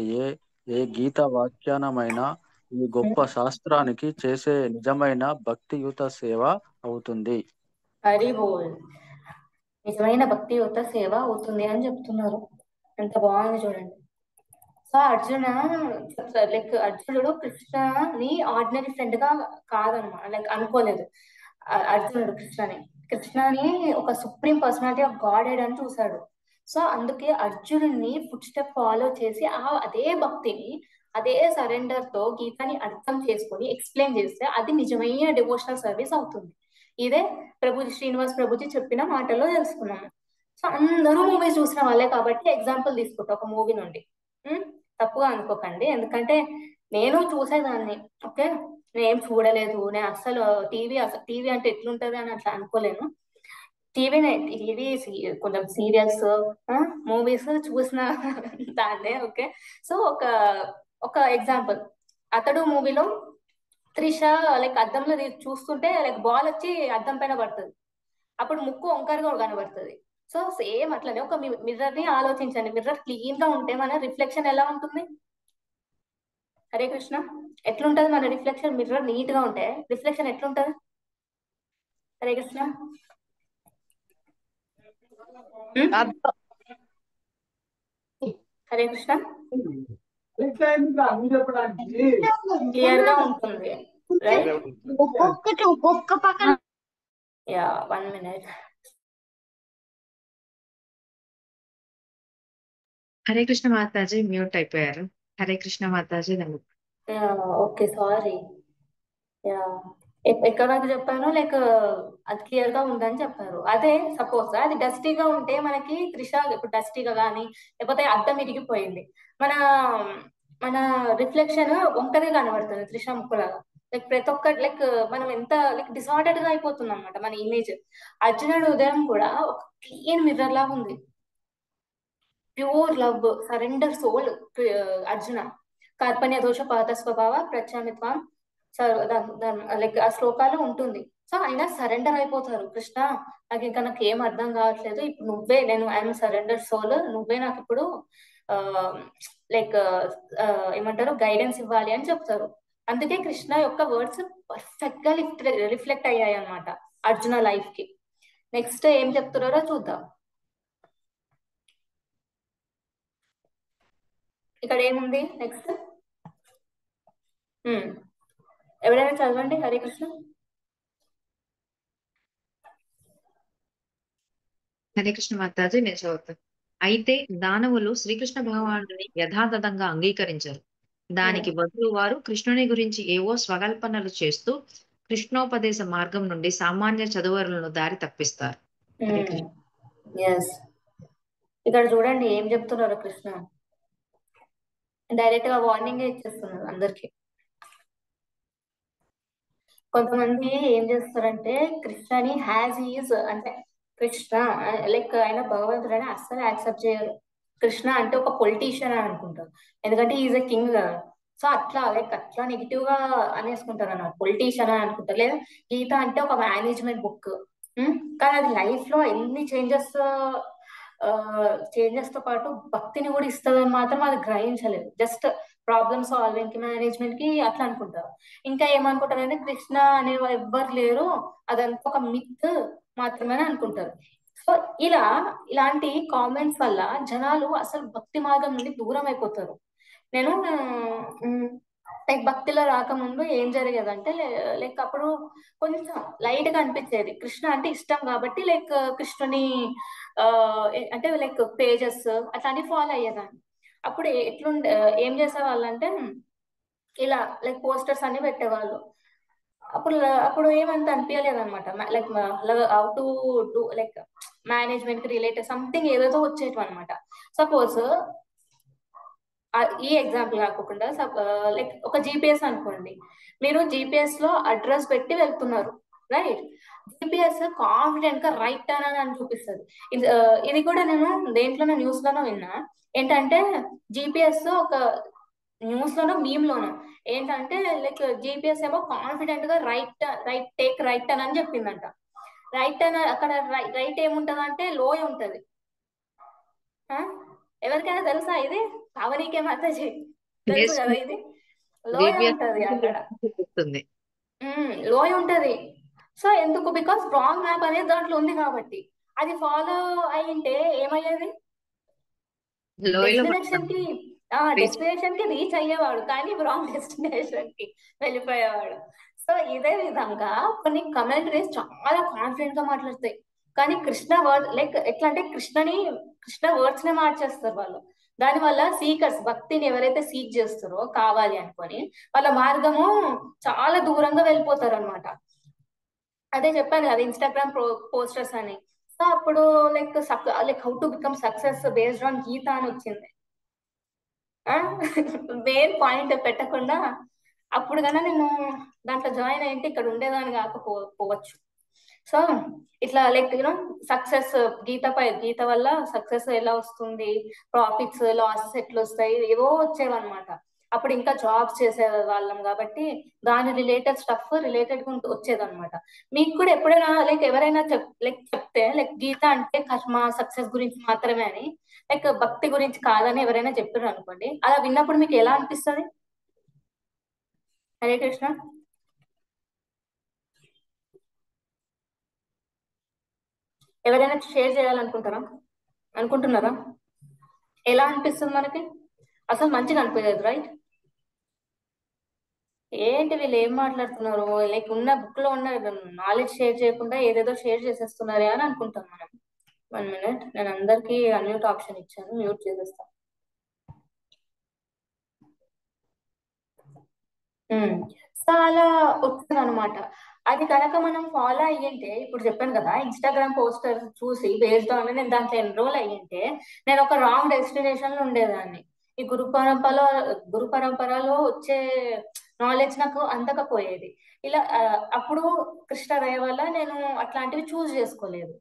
ఏ గీత వాఖ్యానమైనా ఈ గొప్ప శాస్త్రానికి చేసే నిజమైన భక్తియుత సేవ అవుతుంది. హరి బోల్. నిజమైన భక్తియుత సేవ అవుతుంది అని చెప్తున్నారు. ఎంత బాగుంది చూడండి. సో అర్జునుడు కృష్ణని ఆర్డినరీ ఫ్రెండ్ గా కాదనమాట, లైక్ అనుకోలేదు. అర్జునుడు కృష్ణని ఒక supreme personality of God head అని చూశాడు. సో అందుకే అర్జునుడిని ఫుట్ స్టెప్ ఫాలో చేసి అదే భక్తిని, అదే సరెండర్ తో గీతని అర్థం చేసుకొని ఎక్స్ప్లెయిన్ చేస్తే అది నిజమైన డివోషనల్ సర్వీస్ అవుతుంది. ఇదే శ్రీనివాస్ ప్రభుజీ చెప్పిన మాటల్లో తెలుసుకున్నాము. సో అందరూ మూవీస్ చూసిన వాళ్ళే కాబట్టి ఎగ్జాంపుల్ తీసుకుంటా ఒక మూవీ నుండి. తప్పుగా అనుకోకండి, ఎందుకంటే నేను చూసేదాన్ని. ఓకే, నేనేం చూడలేదు, నేను అసలు టీవీ అంటే ఎట్లుంటది అని అట్లా అనుకోలేను. టీవీ కొంచెం సీరియల్స్, మూవీస్ చూసిన దాన్నే. ఓకే, సో ఒక ఎగ్జాంపుల్, అతడు మూవీలో త్రిష లైక్ అద్దంలో చూస్తుంటే లైక్ బాల్ వచ్చి అద్దం పైన పడుతుంది, అప్పుడు ముక్కు వంకరగా కనబడుతుంది. సో సేమ్ అట్లనే ఒక మిర్రర్ ని ఆలోచించండి. మిర్రర్ క్లీన్ గా ఉంటే మన రిఫ్లెక్షన్ ఎలా ఉంటుంది? హరే కృష్ణ, ఎట్లుంటది మన రిఫ్లెక్షన్? మిర్రర్ నీట్ గా ఉంటే రిఫ్లెక్షన్ ఎట్లుంటది? హరే కృష్ణ. హరే కృష్ణ. క్లియర్ గా ఉంటుంది, right? Yeah, 1 minute. Hare Krishna మాతాజీ మ్యూట్ అయిపోయారు. హరే కృష్ణ మాతాజీ. Okay, sorry. యా, ఎక్కడ వరకు చెప్పాను, లైక్ అది క్లియర్ గా ఉందని చెప్పారు. అదే సపోజ్ అది డస్టీగా ఉంటే మనకి త్రిష ఇప్పుడు డస్టీగా కానీ లేకపోతే అద్దం ఇరిగిపోయింది, మన మన రిఫ్లెక్షన్ వంకరే కనబడుతుంది త్రిష ముక్కులాగా. లైక్ ప్రతి ఒక్క లైక్ మనం ఎంత లైక్ డిసార్డర్డ్ గా అయిపోతుంది అనమాట మన ఇమేజ్. అర్జునుడు ఉదయం కూడా ఒక క్లీన్ మిర్రర్ లాగా ఉంది. Pure love, surrender soul Arjuna. కార్పణ్య దోష పాత స్వభావ ప్రత్యామిత్వం లైక్ ఆ శ్లోకాలు ఉంటుంది. సో అయినా సరెండర్ అయిపోతారు. కృష్ణ నాకు ఇంకా నాకు ఏం అర్థం కావట్లేదు, ఇప్పుడు నువ్వే, నేను ఐఎమ్ సరెండర్ సోల్, నువ్వే నాకు ఇప్పుడు లైక్ ఏమంటారు గైడెన్స్ ఇవ్వాలి అని చెప్తారు. అందుకే కృష్ణ యొక్క వర్డ్స్ పర్ఫెక్ట్ గా రిఫ్లెక్ట్ అయ్యాయి అన్నమాట అర్జున లైఫ్ కి. నెక్స్ట్ ఏం చెప్తున్నారో చూద్దాం. ఇక్కడ ఏముంది నెక్స్ట్? ఎవరైనా చదవండి. హరే కృష్ణ. హరే కృష్ణ మాతాజీ, నేను చదువుతాను. అయితే దానవులు శ్రీకృష్ణ భగవానుడిని యథాతథంగా అంగీకరించారు. దానికి బదులు వారు కృష్ణుని గురించి ఏవో స్వకల్పనలు చేస్తూ కృష్ణోపదేశ మార్గం నుండి సామాన్య చదువరులను దారి తప్పిస్తారు. హరే కృష్ణ. ఇక్కడ చూడండి ఏం చెప్తున్నారు కృష్ణ. డైరెక్ట్ గా వార్నింగ్ ఇచ్చేస్తున్నారు అందరికి. కొంతమంది ఏం చేస్తారంటే కృష్ణని హ్యాజ్ ఈజ్ అంటే కృష్ణ లైక్ ఆయన భగవంతుడని అస్సలు యాక్సెప్ట్ చేయరు. కృష్ణ అంటే ఒక పొలిటీషియన్ అని అనుకుంటారు, ఎందుకంటే ఈజ్ ఎ కింగ్ కదా. సో అట్లా లైక్ అట్లా నెగిటివ్ గా అనేసుకుంటారు అన్నమాట, పొలిటీషియన్ అని అనుకుంటారు. లేదా గీత అంటే ఒక మేనేజ్మెంట్ బుక్. కానీ అది లైఫ్ లో ఎన్ని చేంజెస్ తో పాటు భక్తిని కూడా ఇస్తుందని మాత్రం అది గ్రహించలేదు. జస్ట్ ప్రాబ్లమ్ సాల్వింగ్ కి, మేనేజ్మెంట్ కి అట్లా అనుకుంటారు. ఇంకా ఏమనుకుంటారంటే కృష్ణ అనే ఎవ్వరు లేరు, అదంతా ఒక మిత్ మాత్రమే అనుకుంటారు. సో ఇలాంటి కామెంట్స్ వల్ల జనాలు అసలు భక్తి మార్గం నుండి దూరం అయిపోతారు. నేను లైక్ భక్తిలో రాకముందు ఏం జరిగేదంటే లైక్ అప్పుడు కొంచెం లైట్ గా అనిపించేది. కృష్ణ అంటే ఇష్టం కాబట్టి లైక్ కృష్ణుని అంటే లైక్ పేజెస్ అట్లాంటివి ఫాలో అయ్యేదాన్ని. అప్పుడు ఏం చేసేవాళ్ళంటే ఇలా లైక్ పోస్టర్స్ అన్ని పెట్టేవాళ్ళు. అప్పుడు ఏమంత అనిపించలేదు అనమాట. Like how to do like management కి రిలేటెడ్ సంథింగ్ ఏదేదో వచ్చేటివి అనమాట. సపోజ్ ఈ ఎగ్జాంపుల్ కాకుండా లైక్ ఒక జీపీఎస్ అనుకోండి, మీరు జీపీఎస్ లో అడ్రస్ పెట్టి వెళ్తున్నారు, రైట్? జీపీఎస్ కాన్ఫిడెంట్ గా రైట్ టర్న్ అని చూపిస్తుంది. ఇది కూడా నేను దేంట్లోనో న్యూస్ లోనో విన్నా. ఏంటంటే జీపీఎస్ ఒక న్యూస్ లోనో మీమ్ లోనో ఏంటంటే లైక్ జీపీఎస్ ఏమో కాన్ఫిడెంట్ గా రైట్ టర్న్ అని చెప్పిందంట. రైట్ టర్న్ అక్కడ రైట్ ఏముంటది అంటే లోయ ఉంటది. ఎవరికైనా తెలుసా ఇది? పావనీకే మాతాజీ తెలుసు కదా, ఇది లోయ ఉంటది అక్కడ, లోయ ఉంటది. సో ఎందుకు? బికాస్ రాంగ్ మ్యాప్ అనేది దాంట్లో ఉంది కాబట్టి. అది ఫాలో అయింటే ఏమయ్యేది? డెస్టినేషన్ కి రీచ్ అయ్యేవాడు, కానీ రాంగ్ డెస్టినేషన్ కి వెళ్ళిపోయేవాడు. సో ఇదే విధంగా కొన్ని కమెంటరీస్ చాలా కాన్ఫిడెంట్ గా మాట్లాడతాయి, కానీ కృష్ణ వర్డ్ లైక్ ఎట్లా అంటే కృష్ణ వర్డ్స్ నే మార్చేస్తారు వాళ్ళు. దానివల్ల సీకర్స్, భక్తిని ఎవరైతే సీక్ చేస్తారో కావాలి అనుకొని, వాళ్ళ మార్గము చాలా దూరంగా వెళ్ళిపోతారు అనమాట. అదే చెప్పాను కదా ఇన్స్టాగ్రామ్ పోస్టర్స్ అని. సో అప్పుడు like how to become success based on Gita అని వచ్చింది. మెయిన్ పాయింట్ పెట్టకుండా అప్పుడు కన్నా నేను దాంట్లో జాయిన్ అయితే ఇక్కడ ఉండేదాన్ని కాకపోవచ్చు. సో ఇట్లా లైక్ యూనో సక్సెస్ గీత వల్ల సక్సెస్ ఎలా వస్తుంది, ప్రాఫిట్స్ లాసెస్ ఎట్లా వస్తాయి, ఏవో వచ్చేవన్నమాట. అప్పుడు ఇంకా జాబ్స్ చేసే వాళ్ళం కాబట్టి దాని రిలేటెడ్ స్టఫ్ రిలేటెడ్ వచ్చేదన్నమాట. మీకు కూడా ఎప్పుడైనా లైక్ ఎవరైనా చెప్తే లైక్ గీత అంటే కర్మ సక్సెస్ గురించి మాత్రమే అని, లైక్ భక్తి గురించి కాదని ఎవరైనా చెప్పారు అనుకోండి, అలా విన్నప్పుడు మీకు ఎలా అనిపిస్తుంది? హరే కృష్ణ. ఎవరైనా షేర్ చేయాలనుకుంటున్నారా? ఎలా అనిపిస్తుంది మనకి? అసలు మంచిగా అనిపించదు, రైట్? ఏంటి వీళ్ళు ఏం మాట్లాడుతున్నారు, లైక్ ఉన్న బుక్ లో ఉన్న నాలెడ్జ్ షేర్ చేయకుండా ఏదేదో షేర్ చేసేస్తున్నారే అని అనుకుంటాం మనం. 1 minute, నేను అందరికి అన్మ్యూట్ ఆప్షన్ ఇచ్చాను, మ్యూట్ చేసేస్తాను. సో అలా వస్తుంది అనమాట. అది కనుక మనం ఫాలో అయ్యింటే, ఇప్పుడు చెప్పాను కదా, ఇన్స్టాగ్రామ్ పోస్టర్ చూసి బేస్డ్ ఆన్ నేను దాంట్లో ఎన్రోల్ అయ్యింటే నేను ఒక రాంగ్ డెస్టినేషన్ లో ఉండేదాన్ని. ఈ గురు పరంపరలో వచ్చే నాలెడ్జ్ నాకు అందకపోయేది. ఇలా అప్పుడు కృష్ణ దయ వల్ల నేను అట్లాంటివి చూస్ చేసుకోలేదు.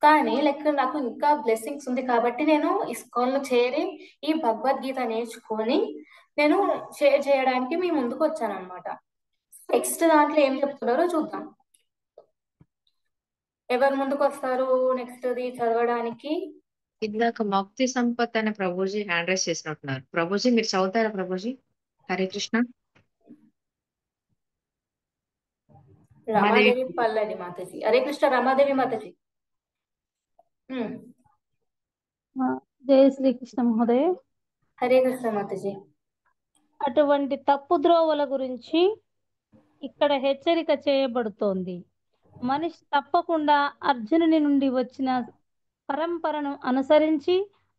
కానీ లైక్ నాకు ఇంకా బ్లెస్సింగ్స్ ఉంది కాబట్టి నేను ఇస్కాన్ లో చేరి ఈ భగవద్గీత నేర్చుకొని నేను షేర్ చేయడానికి మీ ముందుకు వచ్చాను అనమాట. నెక్స్ట్ దాంట్లో ఏం చెప్తున్నారో చూద్దాం. ఎవరు ముందుకు వస్తారు నెక్స్ట్ ది చదవడానికి? ఇందాక భక్తి సంపత్ అనే ప్రభుజీ హ్యాండ్ రైస్ చేసినట్టున్నారు. ప్రభుజీ మీరు చదువుతారా ప్రభుజీ? హరే కృష్ణ. రమాదేవి పల్లవి మాతాజీ. హరే కృష్ణ రమాదేవి మాతాజీ. జై శ్రీకృష్ణ మహోదయ. హరే కృష్ణ మాతాజీ. అటువంటి తప్పు ద్రోవల గురించి ఇక్కడ హెచ్చరిక చేయబడుతోంది. మనిషి తప్పకుండా అర్జునుని నుండి వచ్చిన పరంపరను అనుసరించి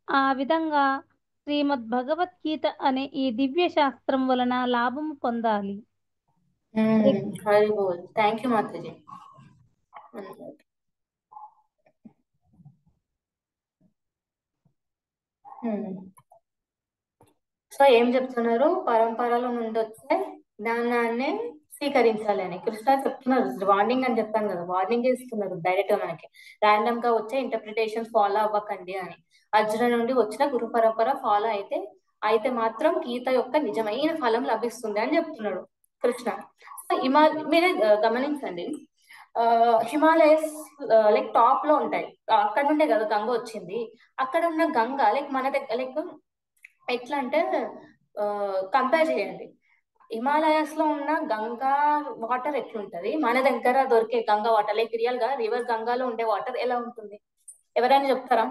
ఆ విధంగా శ్రీమద్ భగవద్గీత అనే ఈ దివ్య శాస్త్రం వలన లాభము పొందాలి. హరి బోల్. థ్యాంక్ యూ మాతాజీ. సో ఏం చెప్తున్నారు? పరంపరలో నుండి వచ్చే జ్ఞానాన్ని స్వీకరించాలి అని కృష్ణ చెప్తున్నారు. వార్నింగ్ అని చెప్పాను కదా, వార్నింగ్ ఇస్తున్నారు డైరెక్ట్ గా మనకి. ర్యాండమ్ గా వచ్చే ఇంటర్ప్రిటేషన్ ఫాలో అవ్వకండి అని. అర్జున నుండి వచ్చిన గురు పరంపర ఫాలో అయితే మాత్రం గీత యొక్క నిజమైన ఫలం లభిస్తుంది అని చెప్తున్నాడు కృష్ణ. మీరే గమనించండి, హిమాలయస్ లైక్ టాప్ లో ఉంటాయి. అక్కడ నుండే కదా గంగ వచ్చింది. అక్కడ ఉన్న గంగ లైక్ మన దగ్గర లైక్ ఎట్లా అంటే కంపేర్ చేయండి, హిమాలయస్ లో ఉన్న గంగా వాటర్ ఎట్లుంటది, మన దగ్గర దొరికే గంగా వాటర్ లైక్ రియల్ గా రివర్ గంగాలో ఉండే వాటర్ ఎలా ఉంటుంది? ఎవరైనా చెప్తారా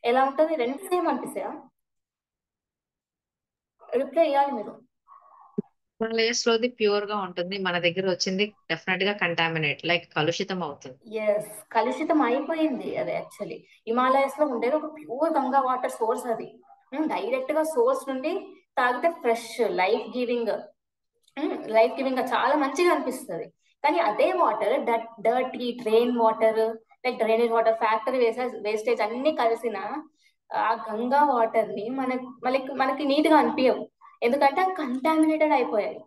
ఎలా ఉంటుంది? రెండు సేమ్ అనిపిస్తాయా? రిప్లై ఇవ్వాలి మీరు. హిమాలయస్ లోది ప్యూర్ గా ఉంటుంది, మన దగ్గర వచ్చింది డెఫినెట్ గా కంటామినేట్ లైక్ కలుషితం అవుతుంది. ఎస్, కలుషితం అయిపోయింది అది. యాక్చువల్లీ హిమాలయస్ లో ఉండేది ఒక ప్యూర్ గంగా వాటర్ సోర్స్. అది డైరెక్ట్ గా సోర్స్ నుండి తాగితే ఫ్రెష్ లైఫ్ గివింగ్ చాలా మంచిగా అనిపిస్తుంది. కానీ అదే water dirty drain water like drainage water, factory wastage అన్ని కలిసిన ఆ గంగా వాటర్ ని మనకి నీట్ గా అనిపించవు, ఎందుకంటే కంటామినేటెడ్ అయిపోయాయి.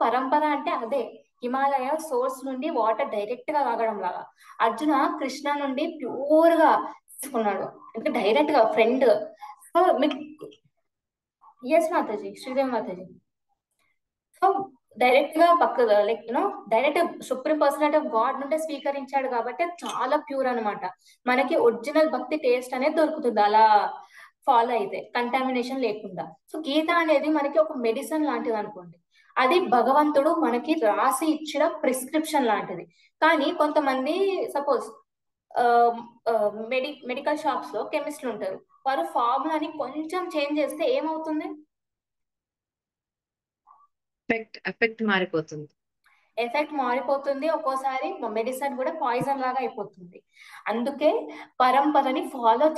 పరంపర అంటే అదే, హిమాలయ సోర్స్ నుండి వాటర్ డైరెక్ట్ గా తాగడం లాగా. అర్జున కృష్ణ నుండి ప్యూర్ గా తీసుకున్నాడు, అంటే డైరెక్ట్ గా ఫ్రెండ్. సో మీకు ఎస్ మాతాజీ, శ్రీదేవి మాతాజీ. సో డైరెక్ట్ గా like direct supreme personality of God నుండి స్వీకరించాడు కాబట్టి చాలా ప్యూర్ అనమాట. మనకి ఒరిజినల్ భక్తి టేస్ట్ అనేది దొరుకుతుంది అలా ఫాలో అయితే, కంటామినేషన్ లేకుండా. సో గీత అనేది మనకి ఒక మెడిసిన్ లాంటిది అనుకోండి. అది భగవంతుడు మనకి రాసి ఇచ్చిన ప్రిస్క్రిప్షన్ లాంటిది. కానీ కొంతమంది సపోజ్ మెడికల్ షాప్స్ లో కెమిస్ట్లు ఉంటారు, వారు ఫార్ములాని కొంచెం చేంజ్ చేస్తే ఏమవుతుంది? ఎఫెక్ట్ మారిపోతుంది. ఎఫెక్ట్ మారిపోతుంది. ఒక్కోసారి మెడిసిన్ కూడా పాయిజన్ లాగా అయిపోతుంది. అందుకే పరంపరని ఫాలో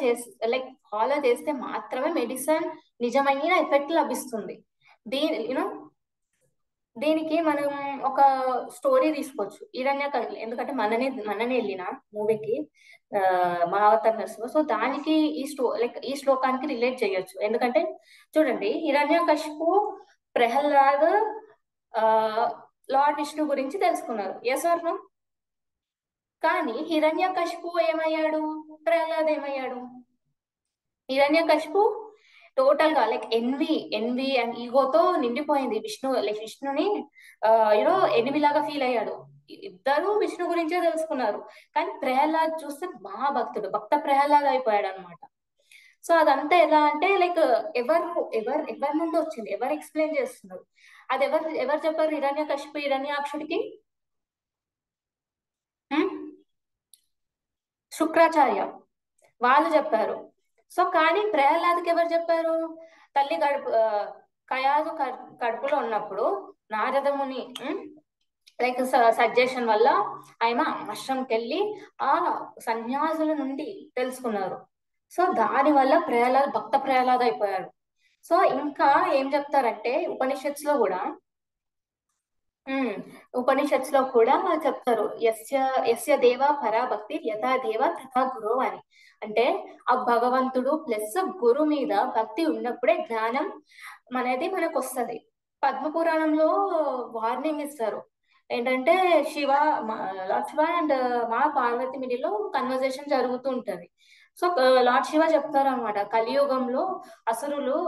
చేస్తే మాత్రమే మెడిసిన్ నిజమైన ఎఫెక్ట్ లభిస్తుంది. దీనికి మనం ఒక స్టోరీ తీసుకోవచ్చు, ఎందుకంటే మననే వెళ్ళిన మూవీకి మహావతార్ నరసింహ. సో దానికి ఈ శ్లోకానికి రిలేట్ చేయొచ్చు. ఎందుకంటే చూడండి, హిరణ్యకశిపు ప్రహ్లాద్ లార్డ్ విష్ణు గురించి తెలుసుకున్నారు. Yes or no? కానీ హిరణ్యకశిపు ఏమయ్యాడు, ప్రహ్లాద్ ఏమయ్యాడు? హిరణ్యకశిపు టోటల్ గా లైక్ ఎన్వి అండ్ ఈగోతో నిండిపోయింది. విష్ణుని ఎనిమిలాగా ఫీల్ అయ్యాడు. ఇద్దరు విష్ణు గురించే తెలుసుకున్నారు. కానీ ప్రహ్లాద్ చూస్తే మహాభక్తుడు, భక్త ప్రహ్లాద్ అయిపోయాడు అనమాట. సో అదంతా ఎలా అంటే లైక్ ఎవరి నుండి వచ్చింది, ఎవరు ఎక్స్ప్లెయిన్ చేస్తున్నారు? అది ఎవరు చెప్పారు హిరణ్యకశిపు హిరణ్యాక్షుడికి? శుక్రాచార్య వాళ్ళు చెప్పారు. సో కానీ ప్రహ్లాద్కి ఎవరు చెప్పారు? తల్లి కయాదు కడుపులో ఉన్నప్పుడు నారదముని లైక్ సజెషన్ వల్ల ఆయన ఆశ్రమంకి వెళ్ళి ఆ సన్యాసుల నుండి తెలుసుకున్నారు. సో దాని వల్ల భక్త ప్రహ్లాద్ అయిపోయాడు. సో ఇంకా ఏం చెప్తారంటే ఉపనిషత్స్ లో కూడా ఉపనిషత్స్ లో కూడా చెప్తారు, యస్య యస్య దేవ పరాభక్తి యథా దేవ తథా గురు అని. అంటే ఆ భగవంతుడు ప్లస్ గురు మీద భక్తి ఉన్నప్పుడే జ్ఞానం అనేది మనకు వస్తుంది. పద్మపురాణంలో వార్నింగ్ ఇస్తారు ఏంటంటే లార్డ్ శివ అండ్ మా పార్వతి మిడిలో కన్వర్జేషన్ జరుగుతూ ఉంటది. సో లార్డ్ శివ చెప్తారు అనమాట, కలియుగంలో అసురులు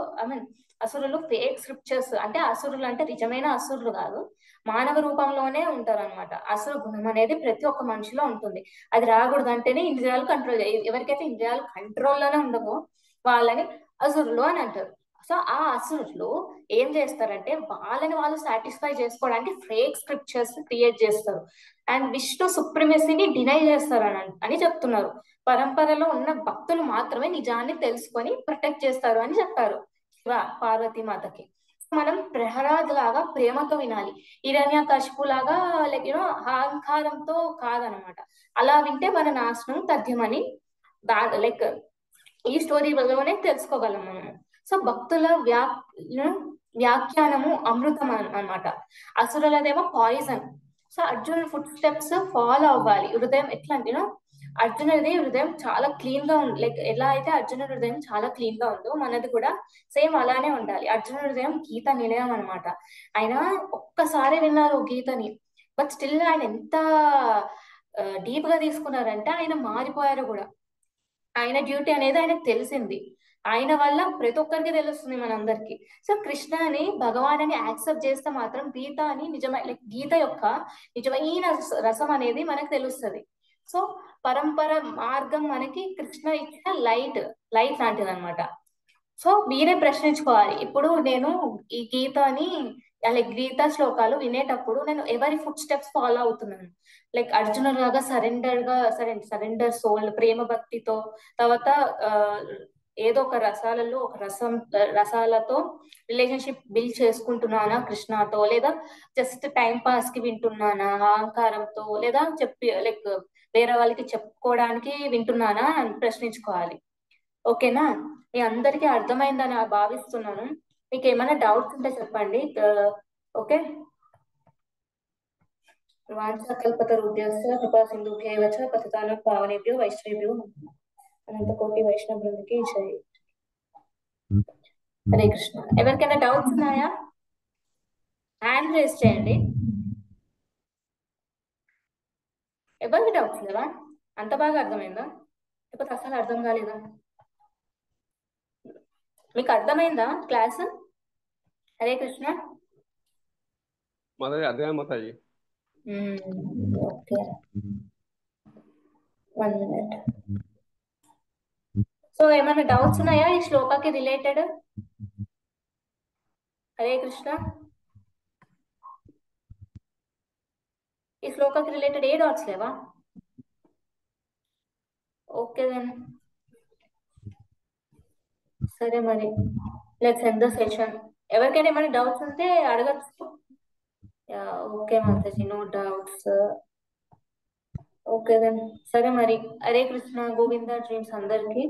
అసురులు ఫేక్ స్క్రిప్చర్స్, అంటే అసురులు అంటే నిజమైన అసురులు కాదు, మానవ రూపంలోనే ఉంటారు అనమాట. అసుర గుణం అనేది ప్రతి ఒక్క మనిషిలో ఉంటుంది. అది రాకూడదు అంటేనే ఇంద్రియాలు కంట్రోల్, ఎవరికైతే ఇంద్రియాలు కంట్రోల్లోనే ఉండవో వాళ్ళని అసురులు అని అంటారు. సో ఆ అసురులు ఏం చేస్తారంటే వాళ్ళని వాళ్ళు సాటిస్ఫై చేసుకోవడానికి ఫేక్ స్క్రిప్చర్స్ క్రియేట్ చేస్తారు అండ్ విష్ణు సుప్రిమసీని డినై చేస్తారు అని చెప్తున్నారు. పరంపరలో ఉన్న భక్తులు మాత్రమే నిజాన్ని తెలుసుకొని ప్రొటెక్ట్ చేస్తారు అని చెప్పారు శివ పార్వతీ మాతకి. మనం ప్రహ్లాద్ లాగా ప్రేమతో వినాలి, హిరణ్యకశిపు లాగా లైక్ అహంకారంతో కాదనమాట. అలా వింటే మన నాశనం తథ్యమని లైక్ ఈ స్టోరీ వల్లనే తెలుసుకోగలం మనం. సో భక్తుల వ్యాఖ్యానము అమృతం అన్నమాట, అసురులదేమో పాయిజన్. సో అర్జునుడి ఫుట్ స్టెప్స్ ఫాలో అవ్వాలి. హృదయం ఎట్లా అంటే అర్జునుడి హృదయం చాలా క్లీన్ గా ఉంది, లైక్ ఎలా అయితే అర్జునుడి హృదయం చాలా క్లీన్ గా ఉందో మనది కూడా సేమ్ అలానే ఉండాలి. అర్జునుడి హృదయం గీత నిలయం అనమాట. ఆయన ఒక్కసారి విన్నారు గీతని, బట్ స్టిల్ ఆయన ఎంత డీప్ గా తీసుకున్నారంటే ఆయన మారిపోయారు కూడా. ఆయన డ్యూటీ అనేది ఆయనకు తెలిసింది, ఆయన వల్ల ప్రతి ఒక్కరికి తెలుస్తుంది మనందరికి. సో కృష్ణ అని భగవాన్ అని యాక్సెప్ట్ చేస్తే మాత్రం గీత అని నిజమైన గీత యొక్క నిజమైన రసం అనేది మనకు తెలుస్తుంది. సో పరంపర మార్గం మనకి కృష్ణ ఇచ్చిన లైట్ లాంటిది అనమాట. సో మీరే ప్రశ్నించుకోవాలి, ఇప్పుడు నేను ఈ గీతని లైక్ గీతా శ్లోకాలు వినేటప్పుడు నేను ఎవరి ఫుట్ స్టెప్స్ ఫాలో అవుతున్నాను, లైక్ అర్జునుడు లాగా సరెండర్ సోల్ ప్రేమ భక్తితో, తర్వాత ఏదో ఒక రసాలతో రిలేషన్షిప్ బిల్డ్ చేసుకుంటున్నానా కృష్ణతో, లేదా జస్ట్ టైం పాస్ కి వింటున్నానా అహంకారంతో, లేదా లైక్ వేరే వాళ్ళకి చెప్పుకోవడానికి వింటున్నానా అని ప్రశ్నించుకోవాలి. ఓకేనా, మీ అందరికీ అర్థమైందని భావిస్తున్నాను. మీకు ఏమైనా డౌట్స్ ఉంటే చెప్పండి. ఓకే, వాంఛాకల్పతరుభ్యశ్చ కృపా సింధుభ్యైవ చ పతితానాం పావనేభ్యో వైష్ణవేభ్యో అనంతకోటి వైష్ణవ బృందకి జై. హరే కృష్ణ. ఎవరికైనా డౌట్స్ ఉన్నాయా? హ్యాండ్ రేస్ చేయండి. ఎవరికి డౌట్స్ లేవా? అంత బాగా అర్థమైందా లేకపోతే అసలు అర్థం కాలేదా? మీకు అర్థమైందా క్లాస్? హరే కృష్ణ. మాతాజీ అర్థమైంది మాతాజీ. Okay, 1 minute. సో ఏమైనా డౌట్స్ ఉన్నాయా ఈ శ్లోకాకి రిలేటెడ్? హరే కృష్ణ. ఈ శ్లోకాకి రిలేటెడ్ ఏ డౌట్స్ లేవా? ఓకే దెన్, సరే మరి లెట్స్ ఎండ్ ద సెషన్. ఎవరికైనా ఏమైనా డౌట్స్ ఉంటే అడగచ్చు. Okay Mataji, no doubts. Okay then, సరే మరి. హరే కృష్ణ. గోవింద డ్రీమ్స్ అందరికి.